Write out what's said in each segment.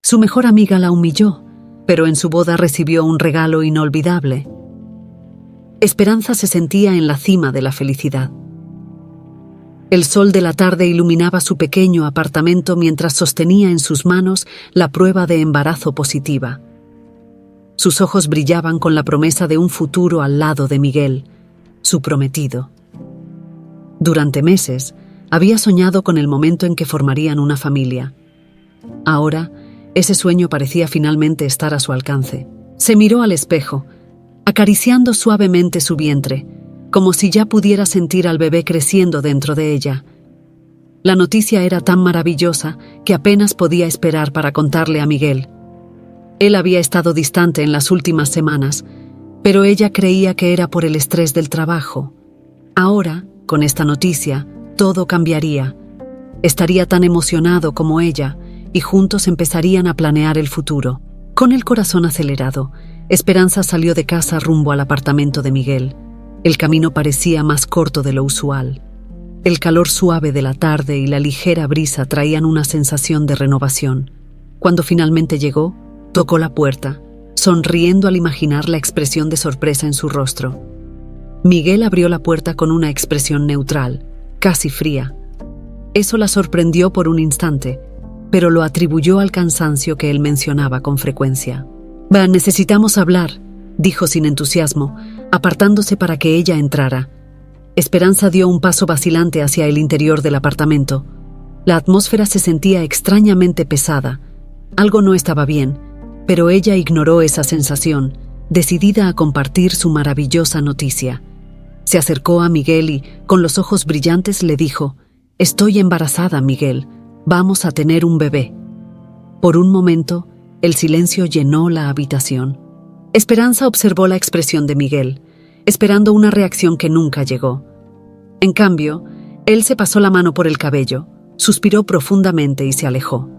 Su mejor amiga la humilló, pero en su boda recibió un regalo inolvidable. Esperanza se sentía en la cima de la felicidad. El sol de la tarde iluminaba su pequeño apartamento mientras sostenía en sus manos la prueba de embarazo positiva. Sus ojos brillaban con la promesa de un futuro al lado de Miguel, su prometido. Durante meses, había soñado con el momento en que formarían una familia. Ahora, ese sueño parecía finalmente estar a su alcance. Se miró al espejo, acariciando suavemente su vientre, como si ya pudiera sentir al bebé creciendo dentro de ella. La noticia era tan maravillosa que apenas podía esperar para contarle a Miguel. Él había estado distante en las últimas semanas, pero ella creía que era por el estrés del trabajo. Ahora, con esta noticia, todo cambiaría. Estaría tan emocionado como ella, y juntos empezarían a planear el futuro. Con el corazón acelerado, Esperanza salió de casa rumbo al apartamento de Miguel. El camino parecía más corto de lo usual. El calor suave de la tarde y la ligera brisa traían una sensación de renovación. Cuando finalmente llegó, tocó la puerta, sonriendo al imaginar la expresión de sorpresa en su rostro. Miguel abrió la puerta con una expresión neutral, casi fría. Eso la sorprendió por un instante, pero lo atribuyó al cansancio que él mencionaba con frecuencia. Necesitamos hablar», dijo sin entusiasmo, apartándose para que ella entrara. Esperanza dio un paso vacilante hacia el interior del apartamento. La atmósfera se sentía extrañamente pesada. Algo no estaba bien, pero ella ignoró esa sensación, decidida a compartir su maravillosa noticia. Se acercó a Miguel y, con los ojos brillantes, le dijo: «Estoy embarazada, Miguel. Vamos a tener un bebé». Por un momento, el silencio llenó la habitación. Esperanza observó la expresión de Miguel, esperando una reacción que nunca llegó. En cambio, él se pasó la mano por el cabello, suspiró profundamente y se alejó.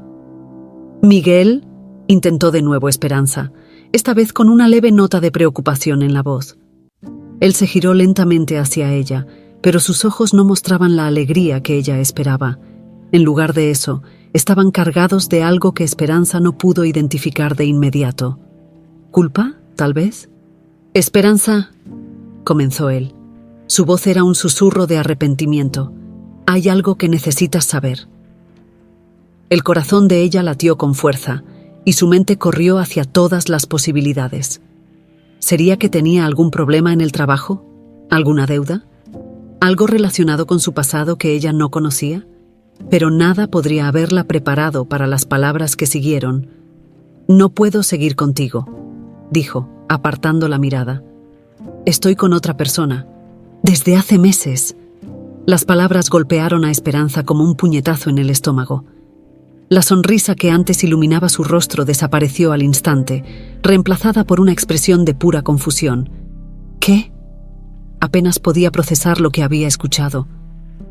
«Miguel», intentó de nuevo Esperanza, esta vez con una leve nota de preocupación en la voz. Él se giró lentamente hacia ella, pero sus ojos no mostraban la alegría que ella esperaba. En lugar de eso, estaban cargados de algo que Esperanza no pudo identificar de inmediato. ¿Culpa, tal vez? «Esperanza», comenzó él. Su voz era un susurro de arrepentimiento. «Hay algo que necesitas saber». El corazón de ella latió con fuerza, y su mente corrió hacia todas las posibilidades. ¿Sería que tenía algún problema en el trabajo? ¿Alguna deuda? ¿Algo relacionado con su pasado que ella no conocía? Pero nada podría haberla preparado para las palabras que siguieron. «No puedo seguir contigo», dijo, apartando la mirada. «Estoy con otra persona. Desde hace meses». Las palabras golpearon a Esperanza como un puñetazo en el estómago. La sonrisa que antes iluminaba su rostro desapareció al instante, reemplazada por una expresión de pura confusión. «¿Qué?». Apenas podía procesar lo que había escuchado.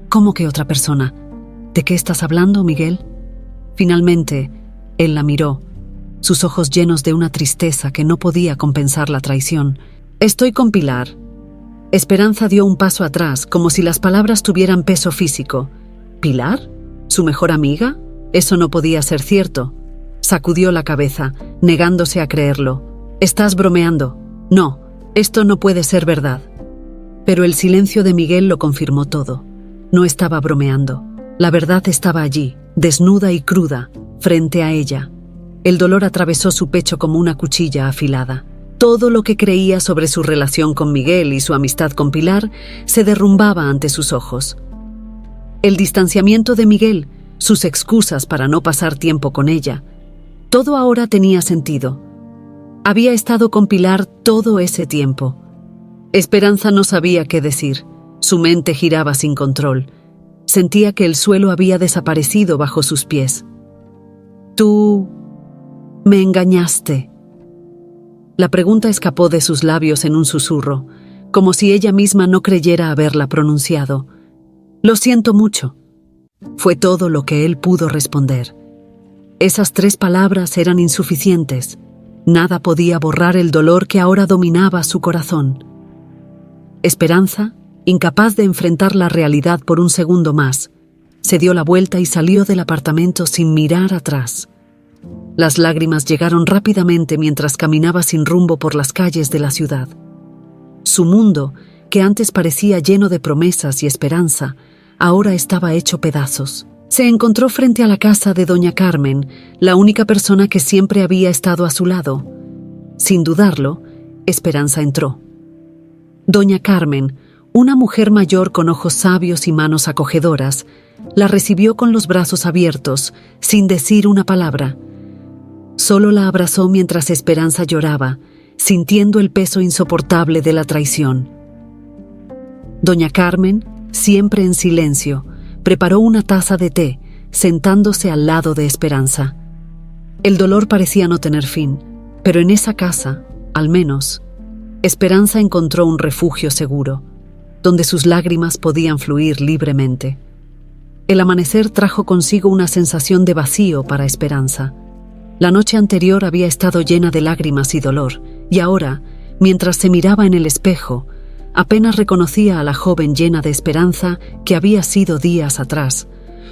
«¿Cómo que otra persona? ¿De qué estás hablando, Miguel?». Finalmente, él la miró, sus ojos llenos de una tristeza que no podía compensar la traición. «Estoy con Pilar». Esperanza dio un paso atrás, como si las palabras tuvieran peso físico. ¿Pilar? ¿Su mejor amiga? Eso no podía ser cierto. Sacudió la cabeza, negándose a creerlo. «Estás bromeando». «No, esto no puede ser verdad». Pero el silencio de Miguel lo confirmó todo. No estaba bromeando. La verdad estaba allí, desnuda y cruda, frente a ella. El dolor atravesó su pecho como una cuchilla afilada. Todo lo que creía sobre su relación con Miguel y su amistad con Pilar se derrumbaba ante sus ojos. El distanciamiento de Miguel, sus excusas para no pasar tiempo con ella, todo ahora tenía sentido. Había estado con Pilar todo ese tiempo. Esperanza no sabía qué decir. Su mente giraba sin control. Sentía que el suelo había desaparecido bajo sus pies. «Tú me engañaste». La pregunta escapó de sus labios en un susurro, como si ella misma no creyera haberla pronunciado. «Lo siento mucho». Fue todo lo que él pudo responder. Esas 3 palabras eran insuficientes. Nada podía borrar el dolor que ahora dominaba su corazón. Esperanza, incapaz de enfrentar la realidad por un segundo más, se dio la vuelta y salió del apartamento sin mirar atrás. Las lágrimas llegaron rápidamente mientras caminaba sin rumbo por las calles de la ciudad. Su mundo, que antes parecía lleno de promesas y esperanza, ahora estaba hecho pedazos. Se encontró frente a la casa de doña Carmen, la única persona que siempre había estado a su lado. Sin dudarlo, Esperanza entró. Doña Carmen, una mujer mayor con ojos sabios y manos acogedoras, la recibió con los brazos abiertos, sin decir una palabra. Solo la abrazó mientras Esperanza lloraba, sintiendo el peso insoportable de la traición. Doña Carmen, siempre en silencio, preparó una taza de té, sentándose al lado de Esperanza. El dolor parecía no tener fin, pero en esa casa, al menos, Esperanza encontró un refugio seguro, donde sus lágrimas podían fluir libremente. El amanecer trajo consigo una sensación de vacío para Esperanza. La noche anterior había estado llena de lágrimas y dolor, y ahora, mientras se miraba en el espejo, apenas reconocía a la joven llena de esperanza que había sido días atrás.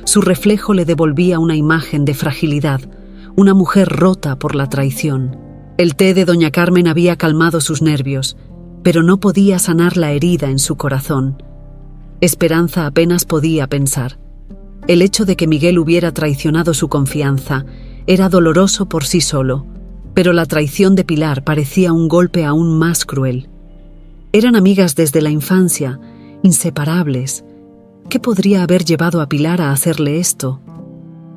Su reflejo le devolvía una imagen de fragilidad, una mujer rota por la traición. El té de doña Carmen había calmado sus nervios, pero no podía sanar la herida en su corazón. Esperanza apenas podía pensar. El hecho de que Miguel hubiera traicionado su confianza era doloroso por sí solo, pero la traición de Pilar parecía un golpe aún más cruel. Eran amigas desde la infancia, inseparables. ¿Qué podría haber llevado a Pilar a hacerle esto?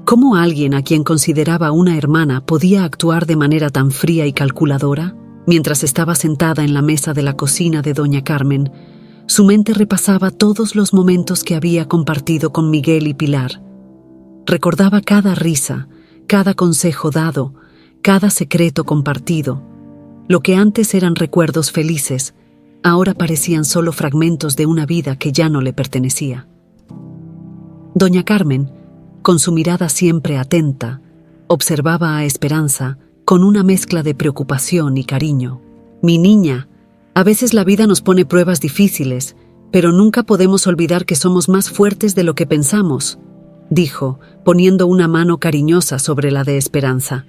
¿Cómo alguien a quien consideraba una hermana podía actuar de manera tan fría y calculadora? Mientras estaba sentada en la mesa de la cocina de doña Carmen, su mente repasaba todos los momentos que había compartido con Miguel y Pilar. Recordaba cada risa, cada consejo dado, cada secreto compartido. Lo que antes eran recuerdos felices, ahora parecían solo fragmentos de una vida que ya no le pertenecía. Doña Carmen, con su mirada siempre atenta, observaba a Esperanza con una mezcla de preocupación y cariño. «Mi niña, a veces la vida nos pone pruebas difíciles, pero nunca podemos olvidar que somos más fuertes de lo que pensamos», dijo, poniendo una mano cariñosa sobre la de Esperanza.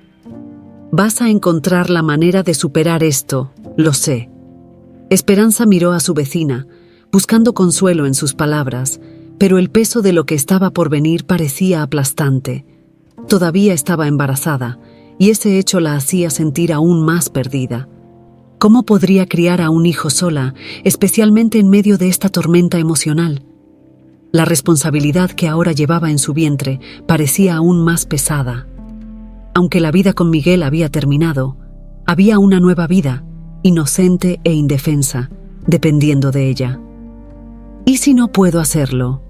«Vas a encontrar la manera de superar esto, lo sé». Esperanza miró a su vecina, buscando consuelo en sus palabras, pero el peso de lo que estaba por venir parecía aplastante. Todavía estaba embarazada, y ese hecho la hacía sentir aún más perdida. ¿Cómo podría criar a un hijo sola, especialmente en medio de esta tormenta emocional? La responsabilidad que ahora llevaba en su vientre parecía aún más pesada. Aunque la vida con Miguel había terminado, había una nueva vida, inocente e indefensa, dependiendo de ella. «¿Y si no puedo hacerlo?»,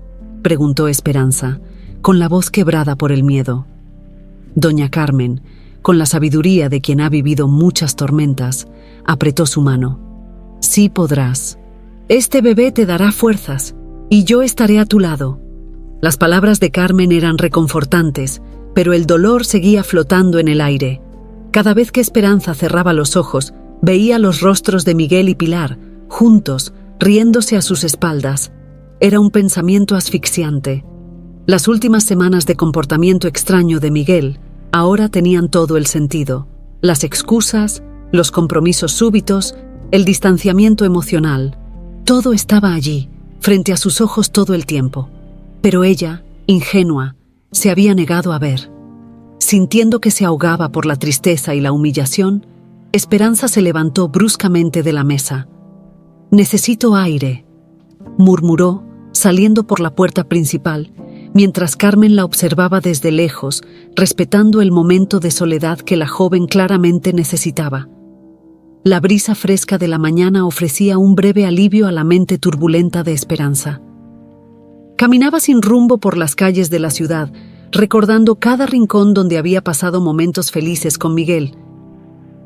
preguntó Esperanza, con la voz quebrada por el miedo. Doña Carmen, con la sabiduría de quien ha vivido muchas tormentas, apretó su mano. «Sí podrás. Este bebé te dará fuerzas, y yo estaré a tu lado». Las palabras de Carmen eran reconfortantes, pero el dolor seguía flotando en el aire. Cada vez que Esperanza cerraba los ojos, veía los rostros de Miguel y Pilar, juntos, riéndose a sus espaldas. Era un pensamiento asfixiante. Las últimas semanas de comportamiento extraño de Miguel ahora tenían todo el sentido. Las excusas, los compromisos súbitos, el distanciamiento emocional. Todo estaba allí, frente a sus ojos todo el tiempo. Pero ella, ingenua, se había negado a ver. Sintiendo que se ahogaba por la tristeza y la humillación, Esperanza se levantó bruscamente de la mesa. «Necesito aire», murmuró, saliendo por la puerta principal, mientras Carmen la observaba desde lejos, respetando el momento de soledad que la joven claramente necesitaba. La brisa fresca de la mañana ofrecía un breve alivio a la mente turbulenta de Esperanza. Caminaba sin rumbo por las calles de la ciudad, recordando cada rincón donde había pasado momentos felices con Miguel.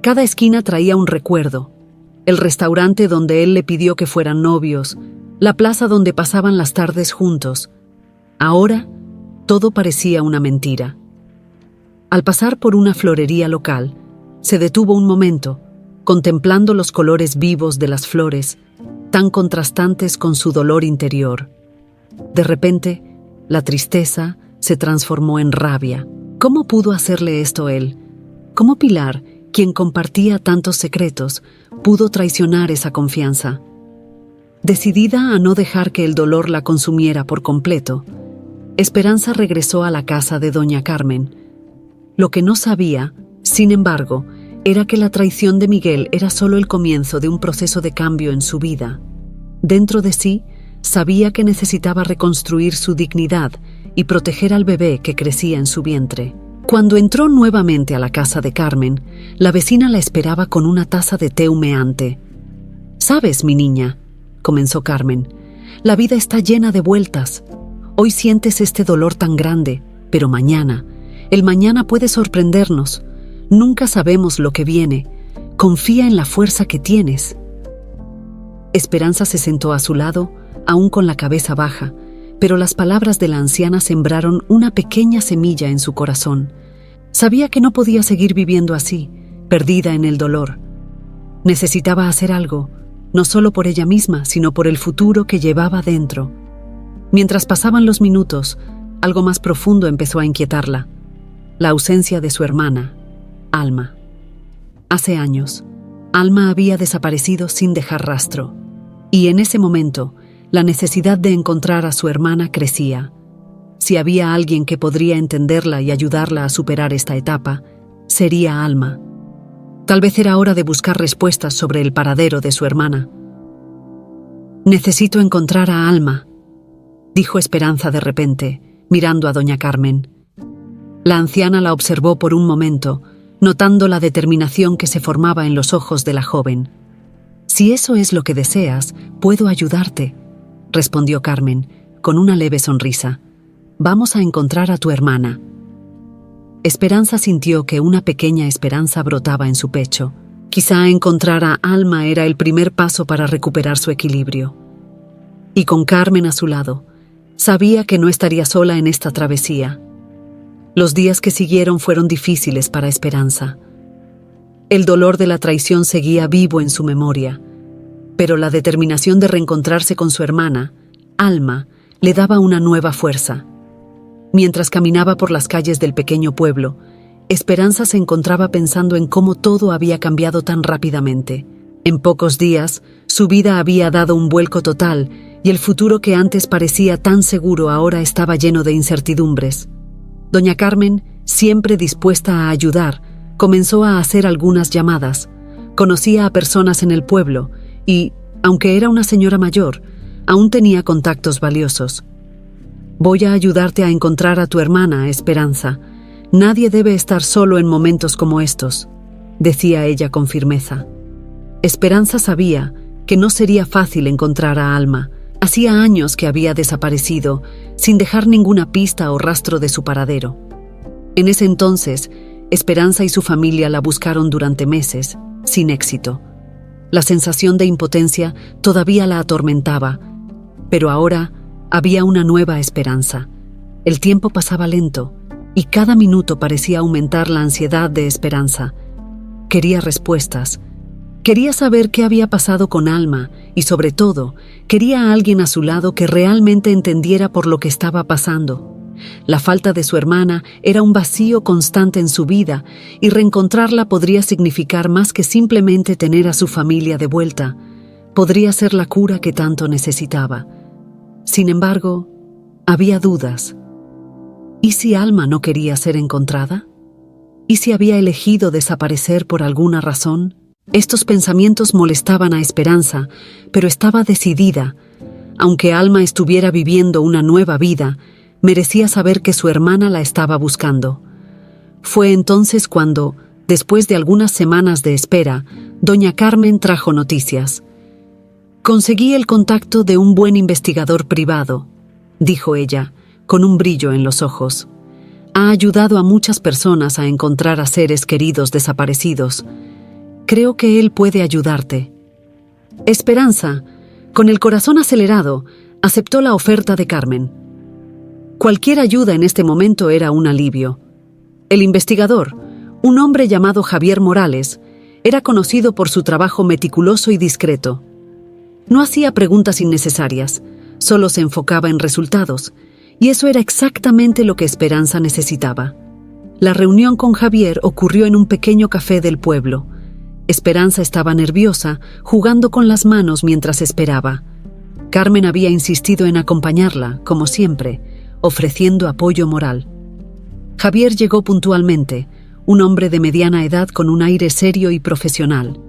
Cada esquina traía un recuerdo: el restaurante donde él le pidió que fueran novios, la plaza donde pasaban las tardes juntos. Ahora, todo parecía una mentira. Al pasar por una florería local, se detuvo un momento, contemplando los colores vivos de las flores, tan contrastantes con su dolor interior. De repente, la tristeza se transformó en rabia. ¿Cómo pudo hacerle esto él, ¿Cómo Pilar, quien compartía tantos secretos, pudo traicionar esa confianza? Decidida a no dejar que el dolor la consumiera por completo, Esperanza regresó a la casa de doña Carmen. Lo que no sabía, sin embargo, era que la traición de Miguel era solo el comienzo de un proceso de cambio en su vida. Dentro de sí, sabía que necesitaba reconstruir su dignidad y proteger al bebé que crecía en su vientre. Cuando entró nuevamente a la casa de Carmen, la vecina la esperaba con una taza de té humeante. «¿Sabes, mi niña?», comenzó Carmen, «la vida está llena de vueltas. Hoy sientes este dolor tan grande, pero el mañana puede sorprendernos. Nunca sabemos lo que viene. Confía en la fuerza que tienes». Esperanza se sentó a su lado, aún con la cabeza baja, pero las palabras de la anciana sembraron una pequeña semilla en su corazón. Sabía que no podía seguir viviendo así, perdida en el dolor. Necesitaba hacer algo, no solo por ella misma, sino por el futuro que llevaba dentro. Mientras pasaban los minutos, algo más profundo empezó a inquietarla: la ausencia de su hermana, Alma. Hace años, Alma había desaparecido sin dejar rastro, y en ese momento, la necesidad de encontrar a su hermana crecía. Si había alguien que podría entenderla y ayudarla a superar esta etapa, sería Alma. Tal vez era hora de buscar respuestas sobre el paradero de su hermana. «Necesito encontrar a Alma», dijo Esperanza de repente, mirando a doña Carmen. La anciana la observó por un momento, notando la determinación que se formaba en los ojos de la joven. «Si eso es lo que deseas, puedo ayudarte», respondió Carmen, con una leve sonrisa. «Vamos a encontrar a tu hermana». Esperanza sintió que una pequeña esperanza brotaba en su pecho. Quizá encontrar a Alma era el primer paso para recuperar su equilibrio. Y con Carmen a su lado, sabía que no estaría sola en esta travesía. Los días que siguieron fueron difíciles para Esperanza. El dolor de la traición seguía vivo en su memoria, pero la determinación de reencontrarse con su hermana, Alma, le daba una nueva fuerza. Mientras caminaba por las calles del pequeño pueblo, Esperanza se encontraba pensando en cómo todo había cambiado tan rápidamente. En pocos días, su vida había dado un vuelco total y el futuro que antes parecía tan seguro ahora estaba lleno de incertidumbres. Doña Carmen, siempre dispuesta a ayudar, comenzó a hacer algunas llamadas. Conocía a personas en el pueblo y, aunque era una señora mayor, aún tenía contactos valiosos. «Voy a ayudarte a encontrar a tu hermana, Esperanza. Nadie debe estar solo en momentos como estos», decía ella con firmeza. Esperanza sabía que no sería fácil encontrar a Alma. Hacía años que había desaparecido, sin dejar ninguna pista o rastro de su paradero. En ese entonces, Esperanza y su familia la buscaron durante meses, sin éxito. La sensación de impotencia todavía la atormentaba, pero ahora había una nueva esperanza. El tiempo pasaba lento, y cada minuto parecía aumentar la ansiedad de Esperanza. Quería respuestas. Quería saber qué había pasado con Alma y, sobre todo, quería a alguien a su lado que realmente entendiera por lo que estaba pasando. La falta de su hermana era un vacío constante en su vida y reencontrarla podría significar más que simplemente tener a su familia de vuelta. Podría ser la cura que tanto necesitaba. Sin embargo, había dudas. ¿Y si Alma no quería ser encontrada? ¿Y si había elegido desaparecer por alguna razón? Estos pensamientos molestaban a Esperanza, pero estaba decidida. Aunque Alma estuviera viviendo una nueva vida, merecía saber que su hermana la estaba buscando. Fue entonces cuando, después de algunas semanas de espera, doña Carmen trajo noticias. «Conseguí el contacto de un buen investigador privado», dijo ella, con un brillo en los ojos. «Ha ayudado a muchas personas a encontrar a seres queridos desaparecidos. Creo que él puede ayudarte». Esperanza, con el corazón acelerado, aceptó la oferta de Carmen. Cualquier ayuda en este momento era un alivio. El investigador, un hombre llamado Javier Morales, era conocido por su trabajo meticuloso y discreto. No hacía preguntas innecesarias, solo se enfocaba en resultados, y eso era exactamente lo que Esperanza necesitaba. La reunión con Javier ocurrió en un pequeño café del pueblo. Esperanza estaba nerviosa, jugando con las manos mientras esperaba. Carmen había insistido en acompañarla, como siempre, ofreciendo apoyo moral. Javier llegó puntualmente, un hombre de mediana edad con un aire serio y profesional.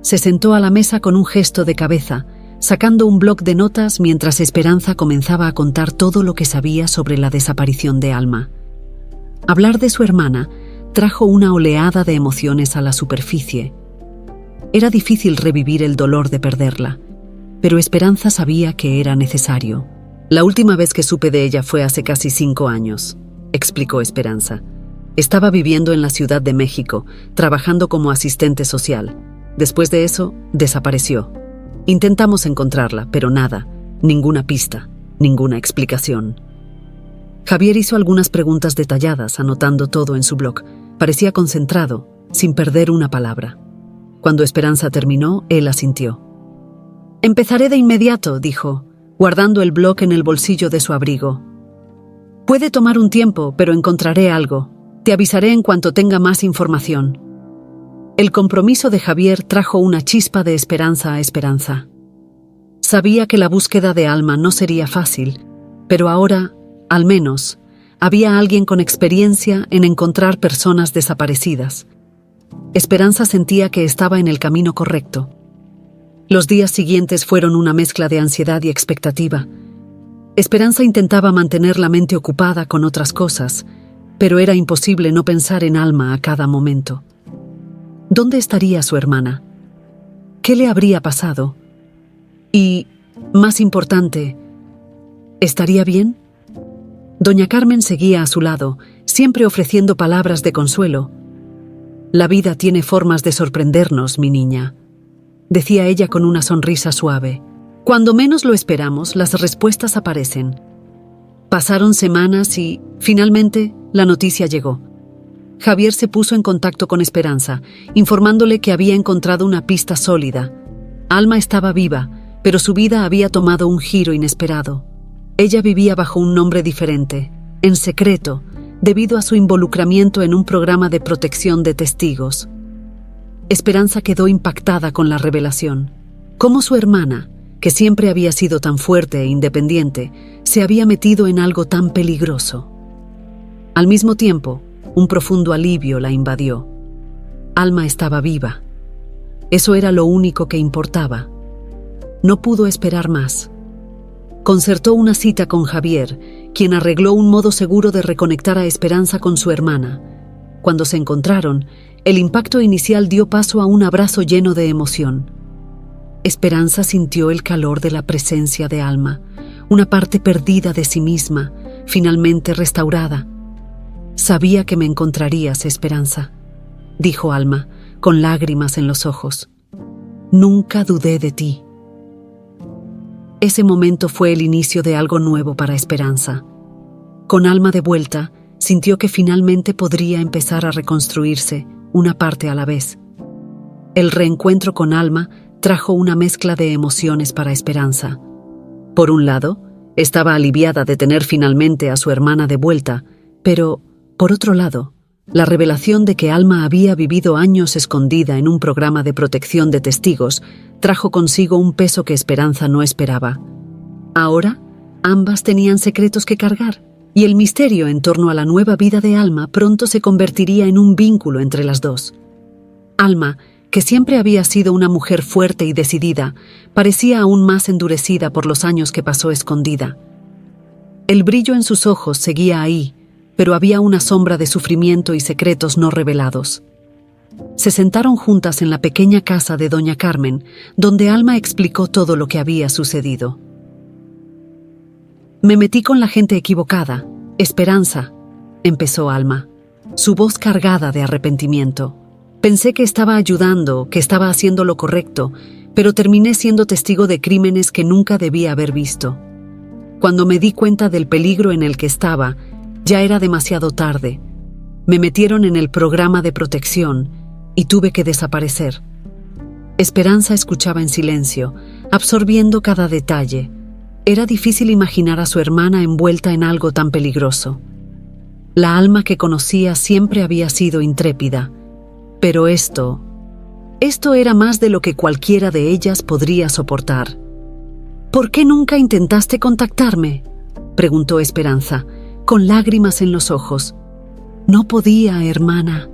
Se sentó a la mesa con un gesto de cabeza, sacando un bloc de notas mientras Esperanza comenzaba a contar todo lo que sabía sobre la desaparición de Alma. Hablar de su hermana trajo una oleada de emociones a la superficie. Era difícil revivir el dolor de perderla, pero Esperanza sabía que era necesario. La última vez que supe de ella fue hace casi 5 años, explicó Esperanza. Estaba viviendo en la Ciudad de México, trabajando como asistente social. Después de eso, desapareció. Intentamos encontrarla, pero nada, ninguna pista, ninguna explicación. Javier hizo algunas preguntas detalladas, anotando todo en su blog. Parecía concentrado, sin perder una palabra. Cuando Esperanza terminó, él asintió. «Empezaré de inmediato», dijo, guardando el blog en el bolsillo de su abrigo. «Puede tomar un tiempo, pero encontraré algo. Te avisaré en cuanto tenga más información». El compromiso de Javier trajo una chispa de esperanza a Esperanza. Sabía que la búsqueda de Alma no sería fácil, pero ahora, al menos, había alguien con experiencia en encontrar personas desaparecidas. Esperanza sentía que estaba en el camino correcto. Los días siguientes fueron una mezcla de ansiedad y expectativa. Esperanza intentaba mantener la mente ocupada con otras cosas, pero era imposible no pensar en Alma a cada momento. ¿Dónde estaría su hermana? ¿Qué le habría pasado? Y, más importante, ¿estaría bien? Doña Carmen seguía a su lado, siempre ofreciendo palabras de consuelo. «La vida tiene formas de sorprendernos, mi niña», decía ella con una sonrisa suave. «Cuando menos lo esperamos, las respuestas aparecen». Pasaron semanas y, finalmente, la noticia llegó. Javier se puso en contacto con Esperanza, informándole que había encontrado una pista sólida. Alma estaba viva, pero su vida había tomado un giro inesperado. Ella vivía bajo un nombre diferente, en secreto, debido a su involucramiento en un programa de protección de testigos. Esperanza quedó impactada con la revelación. Cómo su hermana, que siempre había sido tan fuerte e independiente, se había metido en algo tan peligroso. Al mismo tiempo, un profundo alivio la invadió. Alma estaba viva. Eso era lo único que importaba. No pudo esperar más. Concertó una cita con Javier, quien arregló un modo seguro de reconectar a Esperanza con su hermana. Cuando se encontraron, el impacto inicial dio paso a un abrazo lleno de emoción. Esperanza sintió el calor de la presencia de Alma, una parte perdida de sí misma, finalmente restaurada. «Sabía que me encontrarías, Esperanza», dijo Alma, con lágrimas en los ojos. «Nunca dudé de ti». Ese momento fue el inicio de algo nuevo para Esperanza. Con Alma de vuelta, sintió que finalmente podría empezar a reconstruirse, una parte a la vez. El reencuentro con Alma trajo una mezcla de emociones para Esperanza. Por un lado, estaba aliviada de tener finalmente a su hermana de vuelta, pero, por otro lado, la revelación de que Alma había vivido años escondida en un programa de protección de testigos trajo consigo un peso que Esperanza no esperaba. Ahora, ambas tenían secretos que cargar, y el misterio en torno a la nueva vida de Alma pronto se convertiría en un vínculo entre las dos. Alma, que siempre había sido una mujer fuerte y decidida, parecía aún más endurecida por los años que pasó escondida. El brillo en sus ojos seguía ahí, pero había una sombra de sufrimiento y secretos no revelados. Se sentaron juntas en la pequeña casa de doña Carmen, donde Alma explicó todo lo que había sucedido. «Me metí con la gente equivocada, Esperanza», empezó Alma, su voz cargada de arrepentimiento. «Pensé que estaba ayudando, que estaba haciendo lo correcto, pero terminé siendo testigo de crímenes que nunca debía haber visto. Cuando me di cuenta del peligro en el que estaba, ya era demasiado tarde. Me metieron en el programa de protección y tuve que desaparecer». Esperanza escuchaba en silencio, absorbiendo cada detalle. Era difícil imaginar a su hermana envuelta en algo tan peligroso. La Alma que conocía siempre había sido intrépida, pero esto era más de lo que cualquiera de ellas podría soportar. ¿Por qué nunca intentaste contactarme?, preguntó Esperanza, con lágrimas en los ojos. No podía, hermana.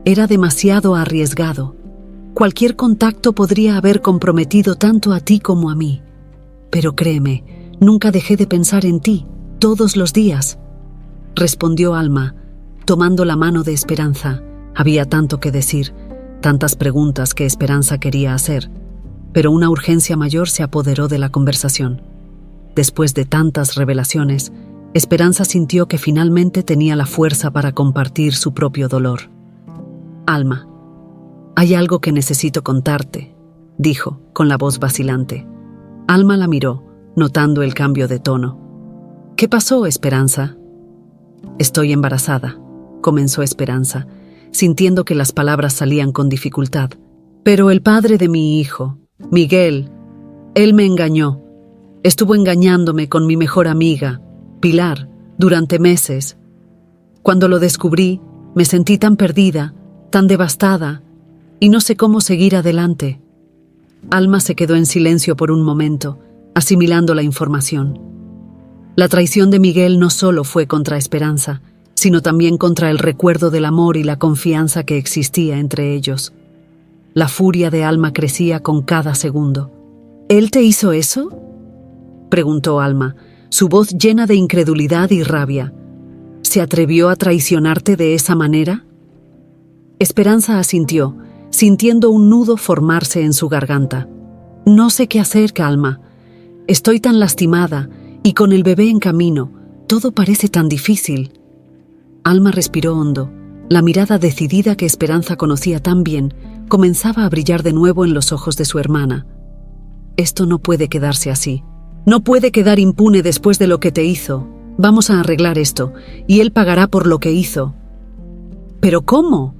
Era demasiado arriesgado. Cualquier contacto podría haber comprometido tanto a ti como a mí. Pero créeme, nunca dejé de pensar en ti, todos los días, respondió Alma, tomando la mano de Esperanza. Había tanto que decir, tantas preguntas que Esperanza quería hacer, pero una urgencia mayor se apoderó de la conversación. Después de tantas revelaciones, Esperanza sintió que finalmente tenía la fuerza para compartir su propio dolor. Alma, hay algo que necesito contarte, dijo, con la voz vacilante. Alma la miró, notando el cambio de tono. ¿Qué pasó, Esperanza? Estoy embarazada, comenzó Esperanza, sintiendo que las palabras salían con dificultad. Pero el padre de mi hijo, Miguel, él me engañó. Estuvo engañándome con mi mejor amiga, Pilar, durante meses. Cuando lo descubrí, me sentí tan perdida, tan devastada, y no sé cómo seguir adelante. Alma se quedó en silencio por un momento, asimilando la información. La traición de Miguel no solo fue contra Esperanza, sino también contra el recuerdo del amor y la confianza que existía entre ellos. La furia de Alma crecía con cada segundo. ¿Él te hizo eso?, preguntó Alma, su voz llena de incredulidad y rabia. ¿Se atrevió a traicionarte de esa manera? Esperanza asintió, sintiendo un nudo formarse en su garganta. No sé qué hacer, Alma. Estoy tan lastimada, y con el bebé en camino, todo parece tan difícil. Alma respiró hondo. La mirada decidida que Esperanza conocía tan bien comenzaba a brillar de nuevo en los ojos de su hermana. Esto no puede quedarse así. No puede quedar impune después de lo que te hizo. Vamos a arreglar esto, y él pagará por lo que hizo. ¿Pero cómo?,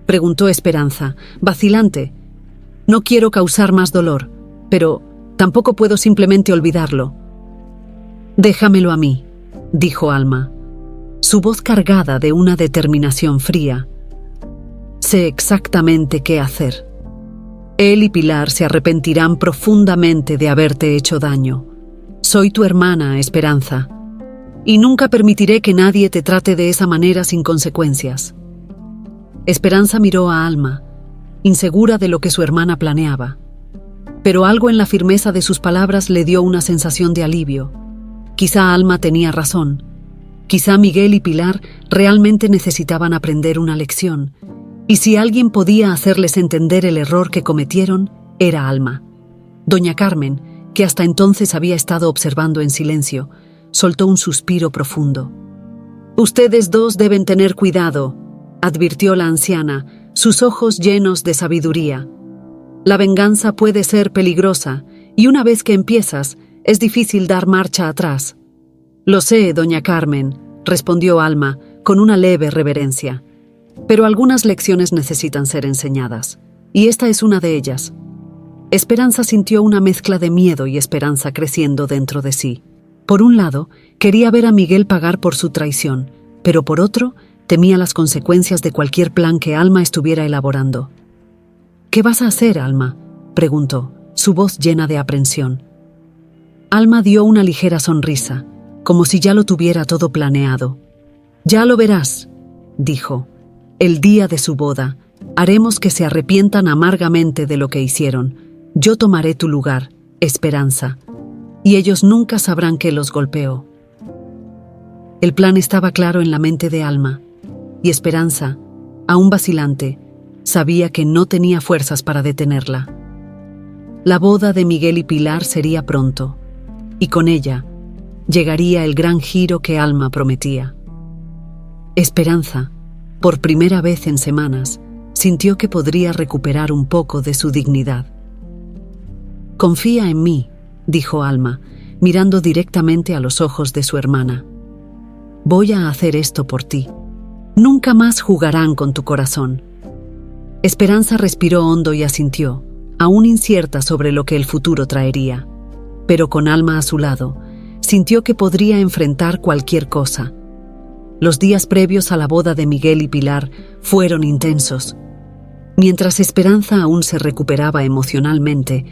preguntó Esperanza, vacilante. No quiero causar más dolor, pero tampoco puedo simplemente olvidarlo. Déjamelo a mí, dijo Alma, su voz cargada de una determinación fría. Sé exactamente qué hacer. Él y Pilar se arrepentirán profundamente de haberte hecho daño. Soy tu hermana, Esperanza, y nunca permitiré que nadie te trate de esa manera sin consecuencias. Esperanza miró a Alma, insegura de lo que su hermana planeaba. Pero algo en la firmeza de sus palabras le dio una sensación de alivio. Quizá Alma tenía razón. Quizá Miguel y Pilar realmente necesitaban aprender una lección. Y si alguien podía hacerles entender el error que cometieron, era Alma. Doña Carmen, que hasta entonces había estado observando en silencio, soltó un suspiro profundo. «Ustedes dos deben tener cuidado», advirtió la anciana, sus ojos llenos de sabiduría. «La venganza puede ser peligrosa, y una vez que empiezas, es difícil dar marcha atrás». «Lo sé, doña Carmen», respondió Alma, con una leve reverencia. «Pero algunas lecciones necesitan ser enseñadas, y esta es una de ellas». Esperanza sintió una mezcla de miedo y esperanza creciendo dentro de sí. Por un lado, quería ver a Miguel pagar por su traición, pero por otro, temía las consecuencias de cualquier plan que Alma estuviera elaborando. «¿Qué vas a hacer, Alma?», preguntó, su voz llena de aprensión. Alma dio una ligera sonrisa, como si ya lo tuviera todo planeado. «Ya lo verás», dijo. «El día de su boda, haremos que se arrepientan amargamente de lo que hicieron. Yo tomaré tu lugar, Esperanza, y ellos nunca sabrán que los golpeó». El plan estaba claro en la mente de Alma, y Esperanza, aún vacilante, sabía que no tenía fuerzas para detenerla. La boda de Miguel y Pilar sería pronto, y con ella llegaría el gran giro que Alma prometía. Esperanza, por primera vez en semanas, sintió que podría recuperar un poco de su dignidad. «Confía en mí», dijo Alma, mirando directamente a los ojos de su hermana. «Voy a hacer esto por ti. Nunca más jugarán con tu corazón». Esperanza respiró hondo y asintió, aún incierta sobre lo que el futuro traería. Pero con Alma a su lado, sintió que podría enfrentar cualquier cosa. Los días previos a la boda de Miguel y Pilar fueron intensos. Mientras Esperanza aún se recuperaba emocionalmente,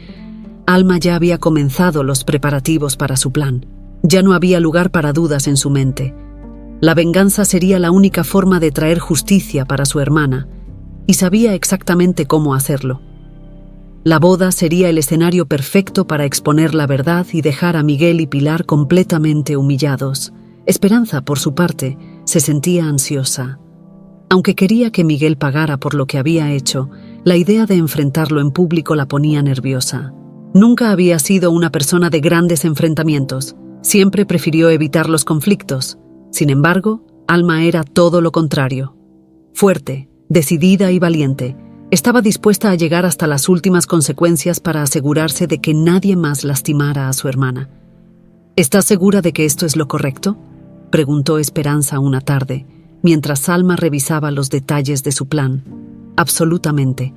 Alma ya había comenzado los preparativos para su plan. Ya no había lugar para dudas en su mente. La venganza sería la única forma de traer justicia para su hermana, y sabía exactamente cómo hacerlo. La boda sería el escenario perfecto para exponer la verdad y dejar a Miguel y Pilar completamente humillados. Esperanza, por su parte, se sentía ansiosa. Aunque quería que Miguel pagara por lo que había hecho, la idea de enfrentarlo en público la ponía nerviosa. Nunca había sido una persona de grandes enfrentamientos. Siempre prefirió evitar los conflictos. Sin embargo, Alma era todo lo contrario. Fuerte, decidida y valiente, estaba dispuesta a llegar hasta las últimas consecuencias para asegurarse de que nadie más lastimara a su hermana. ¿Estás segura de que esto es lo correcto?, preguntó Esperanza una tarde, mientras Alma revisaba los detalles de su plan. Absolutamente,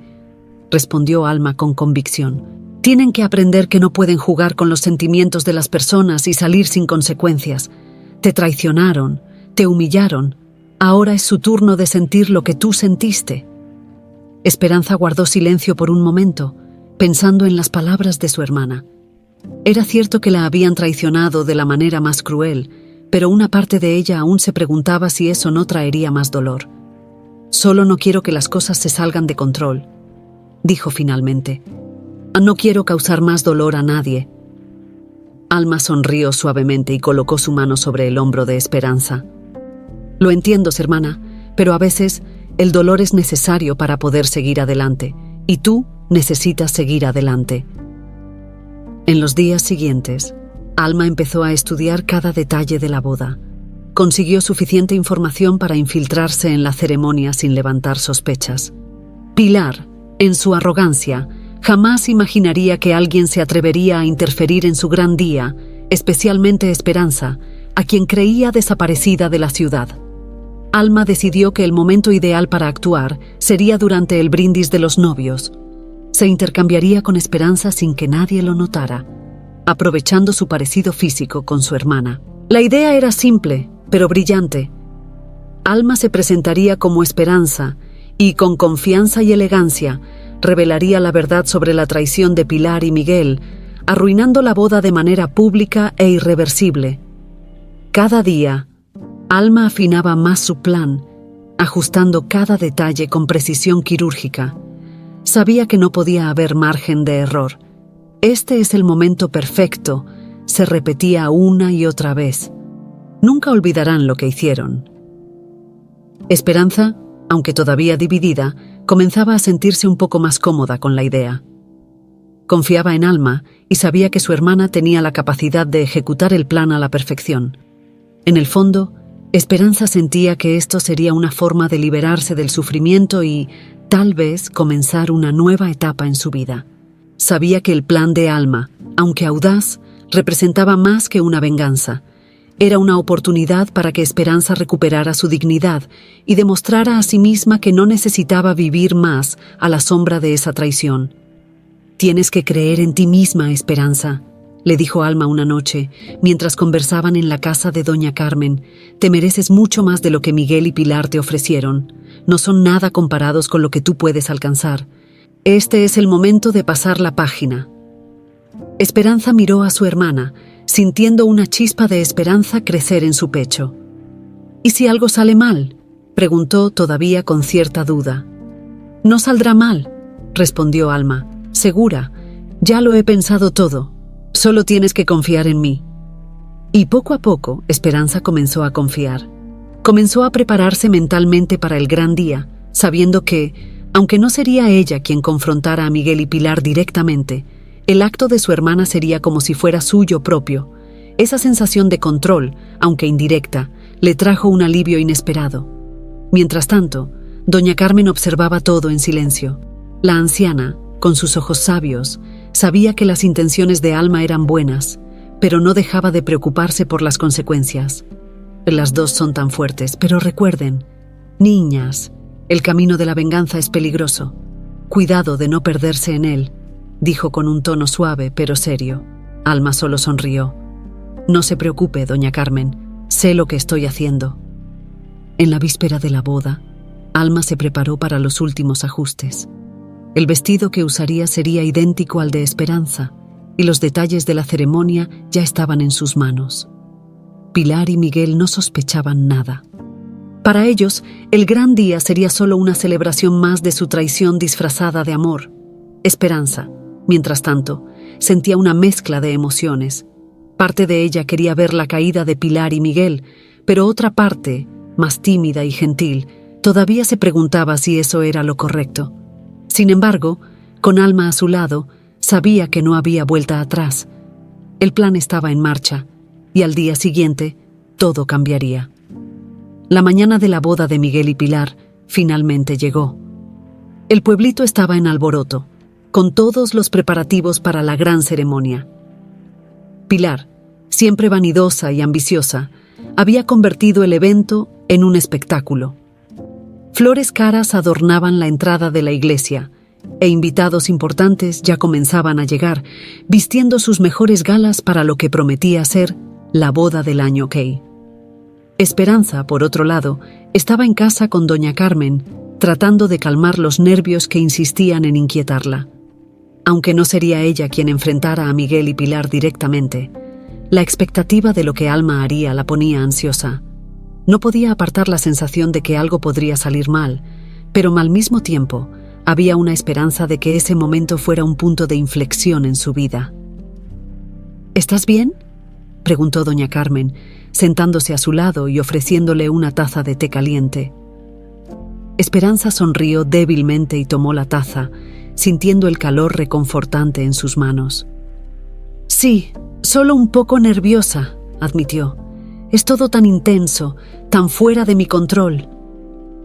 respondió Alma con convicción. Tienen que aprender que no pueden jugar con los sentimientos de las personas y salir sin consecuencias. Te traicionaron, te humillaron. Ahora es su turno de sentir lo que tú sentiste. Esperanza guardó silencio por un momento, pensando en las palabras de su hermana. Era cierto que la habían traicionado de la manera más cruel, pero una parte de ella aún se preguntaba si eso no traería más dolor. Solo no quiero que las cosas se salgan de control, dijo finalmente. No quiero causar más dolor a nadie. Alma sonrió suavemente y colocó su mano sobre el hombro de Esperanza. Lo entiendo, hermana, pero a veces el dolor es necesario para poder seguir adelante, y tú necesitas seguir adelante. En los días siguientes, Alma empezó a estudiar cada detalle de la boda. Consiguió suficiente información para infiltrarse en la ceremonia sin levantar sospechas. Pilar, en su arrogancia, jamás imaginaría que alguien se atrevería a interferir en su gran día, especialmente Esperanza, a quien creía desaparecida de la ciudad. Alma decidió que el momento ideal para actuar sería durante el brindis de los novios. Se intercambiaría con Esperanza sin que nadie lo notara, aprovechando su parecido físico con su hermana. La idea era simple, pero brillante. Alma se presentaría como Esperanza y, con confianza y elegancia, revelaría la verdad sobre la traición de Pilar y Miguel, arruinando la boda de manera pública e irreversible. Cada día, Alma afinaba más su plan, ajustando cada detalle con precisión quirúrgica. Sabía que no podía haber margen de error. Este es el momento perfecto, se repetía una y otra vez. Nunca olvidarán lo que hicieron. Esperanza, aunque todavía dividida, comenzaba a sentirse un poco más cómoda con la idea. Confiaba en Alma y sabía que su hermana tenía la capacidad de ejecutar el plan a la perfección. En el fondo, Esperanza sentía que esto sería una forma de liberarse del sufrimiento y, tal vez, comenzar una nueva etapa en su vida. Sabía que el plan de Alma, aunque audaz, representaba más que una venganza. Era una oportunidad para que Esperanza recuperara su dignidad y demostrara a sí misma que no necesitaba vivir más a la sombra de esa traición. «Tienes que creer en ti misma, Esperanza», le dijo Alma una noche, mientras conversaban en la casa de doña Carmen. «Te mereces mucho más de lo que Miguel y Pilar te ofrecieron. No son nada comparados con lo que tú puedes alcanzar. Este es el momento de pasar la página». Esperanza miró a su hermana, sintiendo una chispa de esperanza crecer en su pecho. «¿Y si algo sale mal?», preguntó todavía con cierta duda. «No saldrá mal», respondió Alma, segura. «Ya lo he pensado todo. Solo tienes que confiar en mí». Y poco a poco, Esperanza comenzó a confiar. Comenzó a prepararse mentalmente para el gran día, sabiendo que, aunque no sería ella quien confrontara a Miguel y Pilar directamente, el acto de su hermana sería como si fuera suyo propio. Esa sensación de control, aunque indirecta, le trajo un alivio inesperado. Mientras tanto, doña Carmen observaba todo en silencio. La anciana, con sus ojos sabios, sabía que las intenciones de Alma eran buenas, pero no dejaba de preocuparse por las consecuencias. Las dos son tan fuertes, pero recuerden, niñas, el camino de la venganza es peligroso. Cuidado de no perderse en él, dijo con un tono suave pero serio. Alma solo sonrió. «No se preocupe, doña Carmen, sé lo que estoy haciendo». En la víspera de la boda, Alma se preparó para los últimos ajustes. El vestido que usaría sería idéntico al de Esperanza, y los detalles de la ceremonia ya estaban en sus manos. Pilar y Miguel no sospechaban nada. Para ellos, el gran día sería solo una celebración más de su traición disfrazada de amor. Esperanza, mientras tanto, sentía una mezcla de emociones. Parte de ella quería ver la caída de Pilar y Miguel, pero otra parte, más tímida y gentil, todavía se preguntaba si eso era lo correcto. Sin embargo, con Alma a su lado, sabía que no había vuelta atrás. El plan estaba en marcha, y al día siguiente, todo cambiaría. La mañana de la boda de Miguel y Pilar finalmente llegó. El pueblito estaba en alboroto, con todos los preparativos para la gran ceremonia. Pilar, siempre vanidosa y ambiciosa, había convertido el evento en un espectáculo. Flores caras adornaban la entrada de la iglesia, e invitados importantes ya comenzaban a llegar, vistiendo sus mejores galas para lo que prometía ser la boda del año Key. Esperanza, por otro lado, estaba en casa con doña Carmen, tratando de calmar los nervios que insistían en inquietarla. Aunque no sería ella quien enfrentara a Miguel y Pilar directamente, la expectativa de lo que Alma haría la ponía ansiosa. No podía apartar la sensación de que algo podría salir mal, pero al mismo tiempo había una esperanza de que ese momento fuera un punto de inflexión en su vida. ¿Estás bien?, preguntó doña Carmen, sentándose a su lado y ofreciéndole una taza de té caliente. Esperanza sonrió débilmente y tomó la taza, sintiendo el calor reconfortante en sus manos. Sí, solo un poco nerviosa, admitió. Es todo tan intenso, tan fuera de mi control.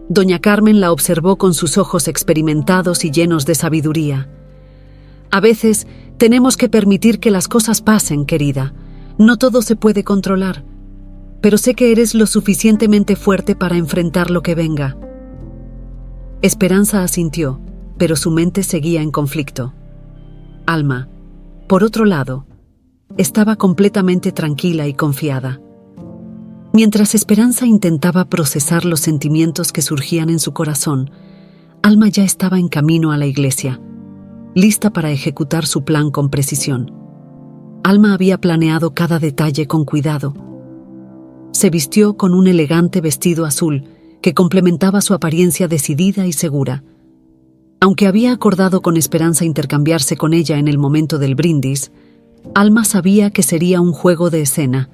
Doña Carmen la observó con sus ojos experimentados y llenos de sabiduría. A veces tenemos que permitir que las cosas pasen, querida. No todo se puede controlar, pero sé que eres lo suficientemente fuerte para enfrentar lo que venga. Esperanza asintió, pero su mente seguía en conflicto. Alma, por otro lado, estaba completamente tranquila y confiada. Mientras Esperanza intentaba procesar los sentimientos que surgían en su corazón, Alma ya estaba en camino a la iglesia, lista para ejecutar su plan con precisión. Alma había planeado cada detalle con cuidado. Se vistió con un elegante vestido azul que complementaba su apariencia decidida y segura. Aunque había acordado con Esperanza intercambiarse con ella en el momento del brindis, Alma sabía que sería un juego de escena.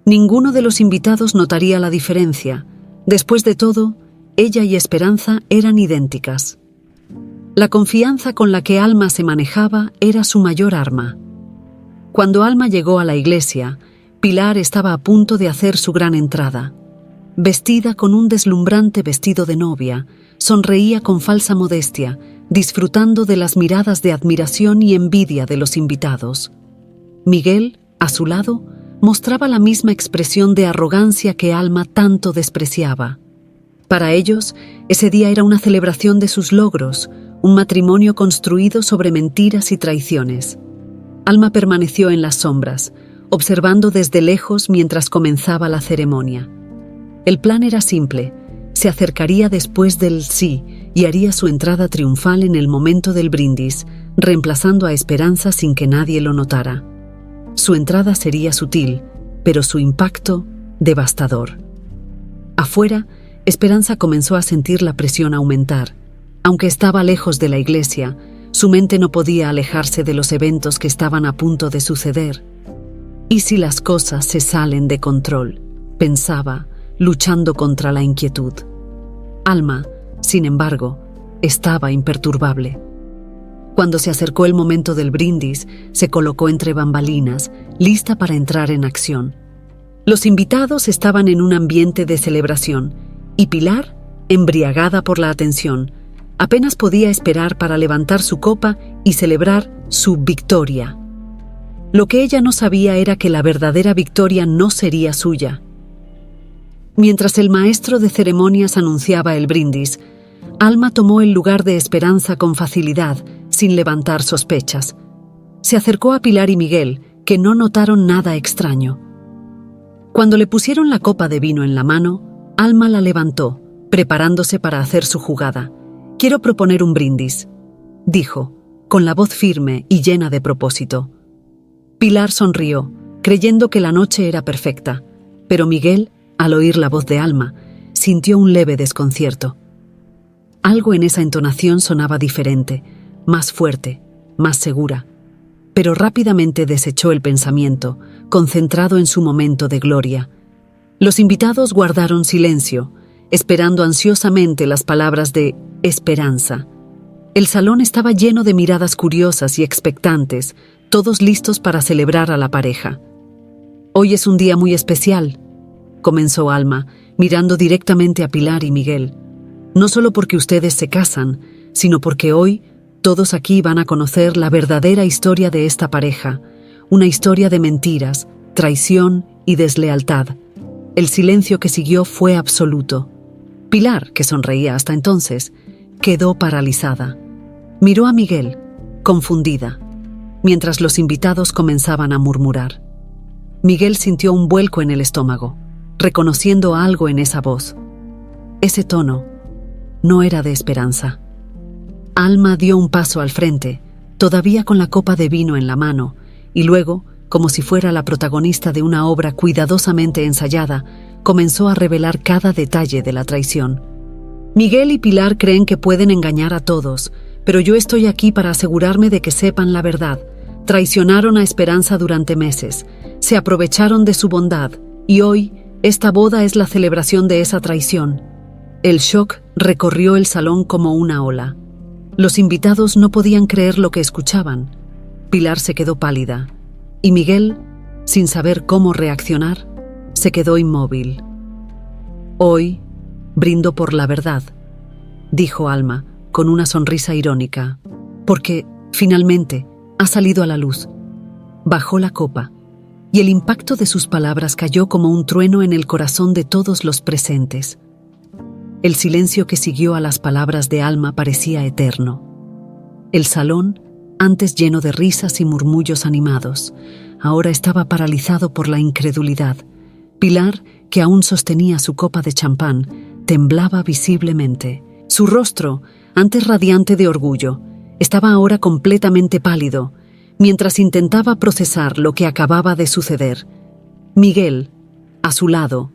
Ninguno de los invitados notaría la diferencia. Después de todo, ella y Esperanza eran idénticas. La confianza con la que Alma se manejaba era su mayor arma. Cuando Alma llegó a la iglesia, Pilar estaba a punto de hacer su gran entrada. Vestida con un deslumbrante vestido de novia, sonreía con falsa modestia, disfrutando de las miradas de admiración y envidia de los invitados. Miguel, a su lado, mostraba la misma expresión de arrogancia que Alma tanto despreciaba. Para ellos, ese día era una celebración de sus logros, un matrimonio construido sobre mentiras y traiciones. Alma permaneció en las sombras, observando desde lejos mientras comenzaba la ceremonia. El plan era simple: se acercaría después del sí y haría su entrada triunfal en el momento del brindis, reemplazando a Esperanza sin que nadie lo notara. Su entrada sería sutil, pero su impacto devastador. Afuera, Esperanza comenzó a sentir la presión aumentar. Aunque estaba lejos de la iglesia, su mente no podía alejarse de los eventos que estaban a punto de suceder. ¿Y si las cosas se salen de control?, pensaba, luchando contra la inquietud. Alma, sin embargo, estaba imperturbable. Cuando se acercó el momento del brindis, se colocó entre bambalinas, lista para entrar en acción. Los invitados estaban en un ambiente de celebración, y Pilar, embriagada por la atención, apenas podía esperar para levantar su copa y celebrar su victoria. Lo que ella no sabía era que la verdadera victoria no sería suya. Mientras el maestro de ceremonias anunciaba el brindis, Alma tomó el lugar de Esperanza con facilidad, sin levantar sospechas. Se acercó a Pilar y Miguel, que no notaron nada extraño. Cuando le pusieron la copa de vino en la mano, Alma la levantó, preparándose para hacer su jugada. «Quiero proponer un brindis», dijo, con la voz firme y llena de propósito. Pilar sonrió, creyendo que la noche era perfecta, pero Miguel, al oír la voz de Alma, sintió un leve desconcierto. Algo en esa entonación sonaba diferente, más fuerte, más segura, pero rápidamente desechó el pensamiento, concentrado en su momento de gloria. Los invitados guardaron silencio, esperando ansiosamente las palabras de esperanza. El salón estaba lleno de miradas curiosas y expectantes, todos listos para celebrar a la pareja. «Hoy es un día muy especial», comenzó Alma, mirando directamente a Pilar y Miguel. «No solo porque ustedes se casan, sino porque hoy todos aquí van a conocer la verdadera historia de esta pareja, una historia de mentiras, traición y deslealtad». El silencio que siguió fue absoluto. Pilar, que sonreía hasta entonces, quedó paralizada. Miró a Miguel, confundida, mientras los invitados comenzaban a murmurar. Miguel sintió un vuelco en el estómago, reconociendo algo en esa voz. Ese tono no era de esperanza. Alma dio un paso al frente, todavía con la copa de vino en la mano, y luego, como si fuera la protagonista de una obra cuidadosamente ensayada, comenzó a revelar cada detalle de la traición. «Miguel y Pilar creen que pueden engañar a todos, pero yo estoy aquí para asegurarme de que sepan la verdad. Traicionaron a Esperanza durante meses, se aprovecharon de su bondad, y hoy, esta boda es la celebración de esa traición». El shock recorrió el salón como una ola. Los invitados no podían creer lo que escuchaban. Pilar se quedó pálida, y Miguel, sin saber cómo reaccionar, se quedó inmóvil. «Hoy brindo por la verdad», dijo Alma, con una sonrisa irónica, «porque, finalmente, ha salido a la luz». Bajó la copa, y el impacto de sus palabras cayó como un trueno en el corazón de todos los presentes. El silencio que siguió a las palabras de Alma parecía eterno. El salón, antes lleno de risas y murmullos animados, ahora estaba paralizado por la incredulidad. Pilar, que aún sostenía su copa de champán, temblaba visiblemente. Su rostro, antes radiante de orgullo, estaba ahora completamente pálido, mientras intentaba procesar lo que acababa de suceder. Miguel, a su lado,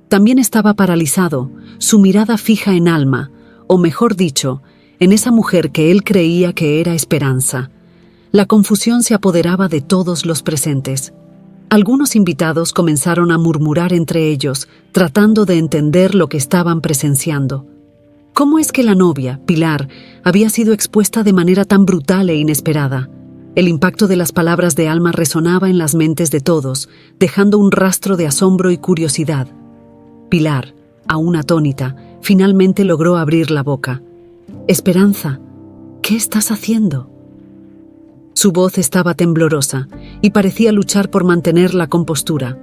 también estaba paralizado, su mirada fija en Alma, o mejor dicho, en esa mujer que él creía que era Esperanza. La confusión se apoderaba de todos los presentes. Algunos invitados comenzaron a murmurar entre ellos, tratando de entender lo que estaban presenciando. ¿Cómo es que la novia, Pilar, había sido expuesta de manera tan brutal e inesperada? El impacto de las palabras de Alma resonaba en las mentes de todos, dejando un rastro de asombro y curiosidad. Pilar, aún atónita, finalmente logró abrir la boca. «Esperanza, ¿qué estás haciendo?». Su voz estaba temblorosa y parecía luchar por mantener la compostura.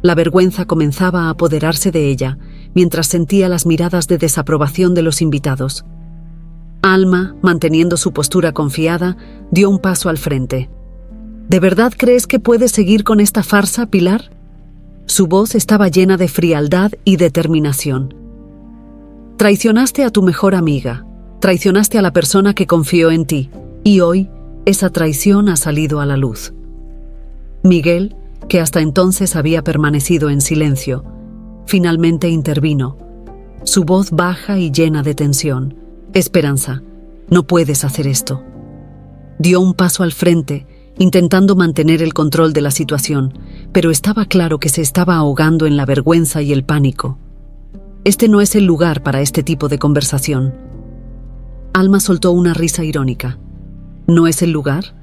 La vergüenza comenzaba a apoderarse de ella, mientras sentía las miradas de desaprobación de los invitados. Alma, manteniendo su postura confiada, dio un paso al frente. «¿De verdad crees que puedes seguir con esta farsa, Pilar?». Su voz estaba llena de frialdad y determinación. «Traicionaste a tu mejor amiga, traicionaste a la persona que confió en ti, y hoy esa traición ha salido a la luz». Miguel, que hasta entonces había permanecido en silencio, finalmente intervino, su voz baja y llena de tensión. «Esperanza, no puedes hacer esto». Dio un paso al frente, intentando mantener el control de la situación, pero estaba claro que se estaba ahogando en la vergüenza y el pánico. «Este no es el lugar para este tipo de conversación». Alma soltó una risa irónica. «¿No es el lugar?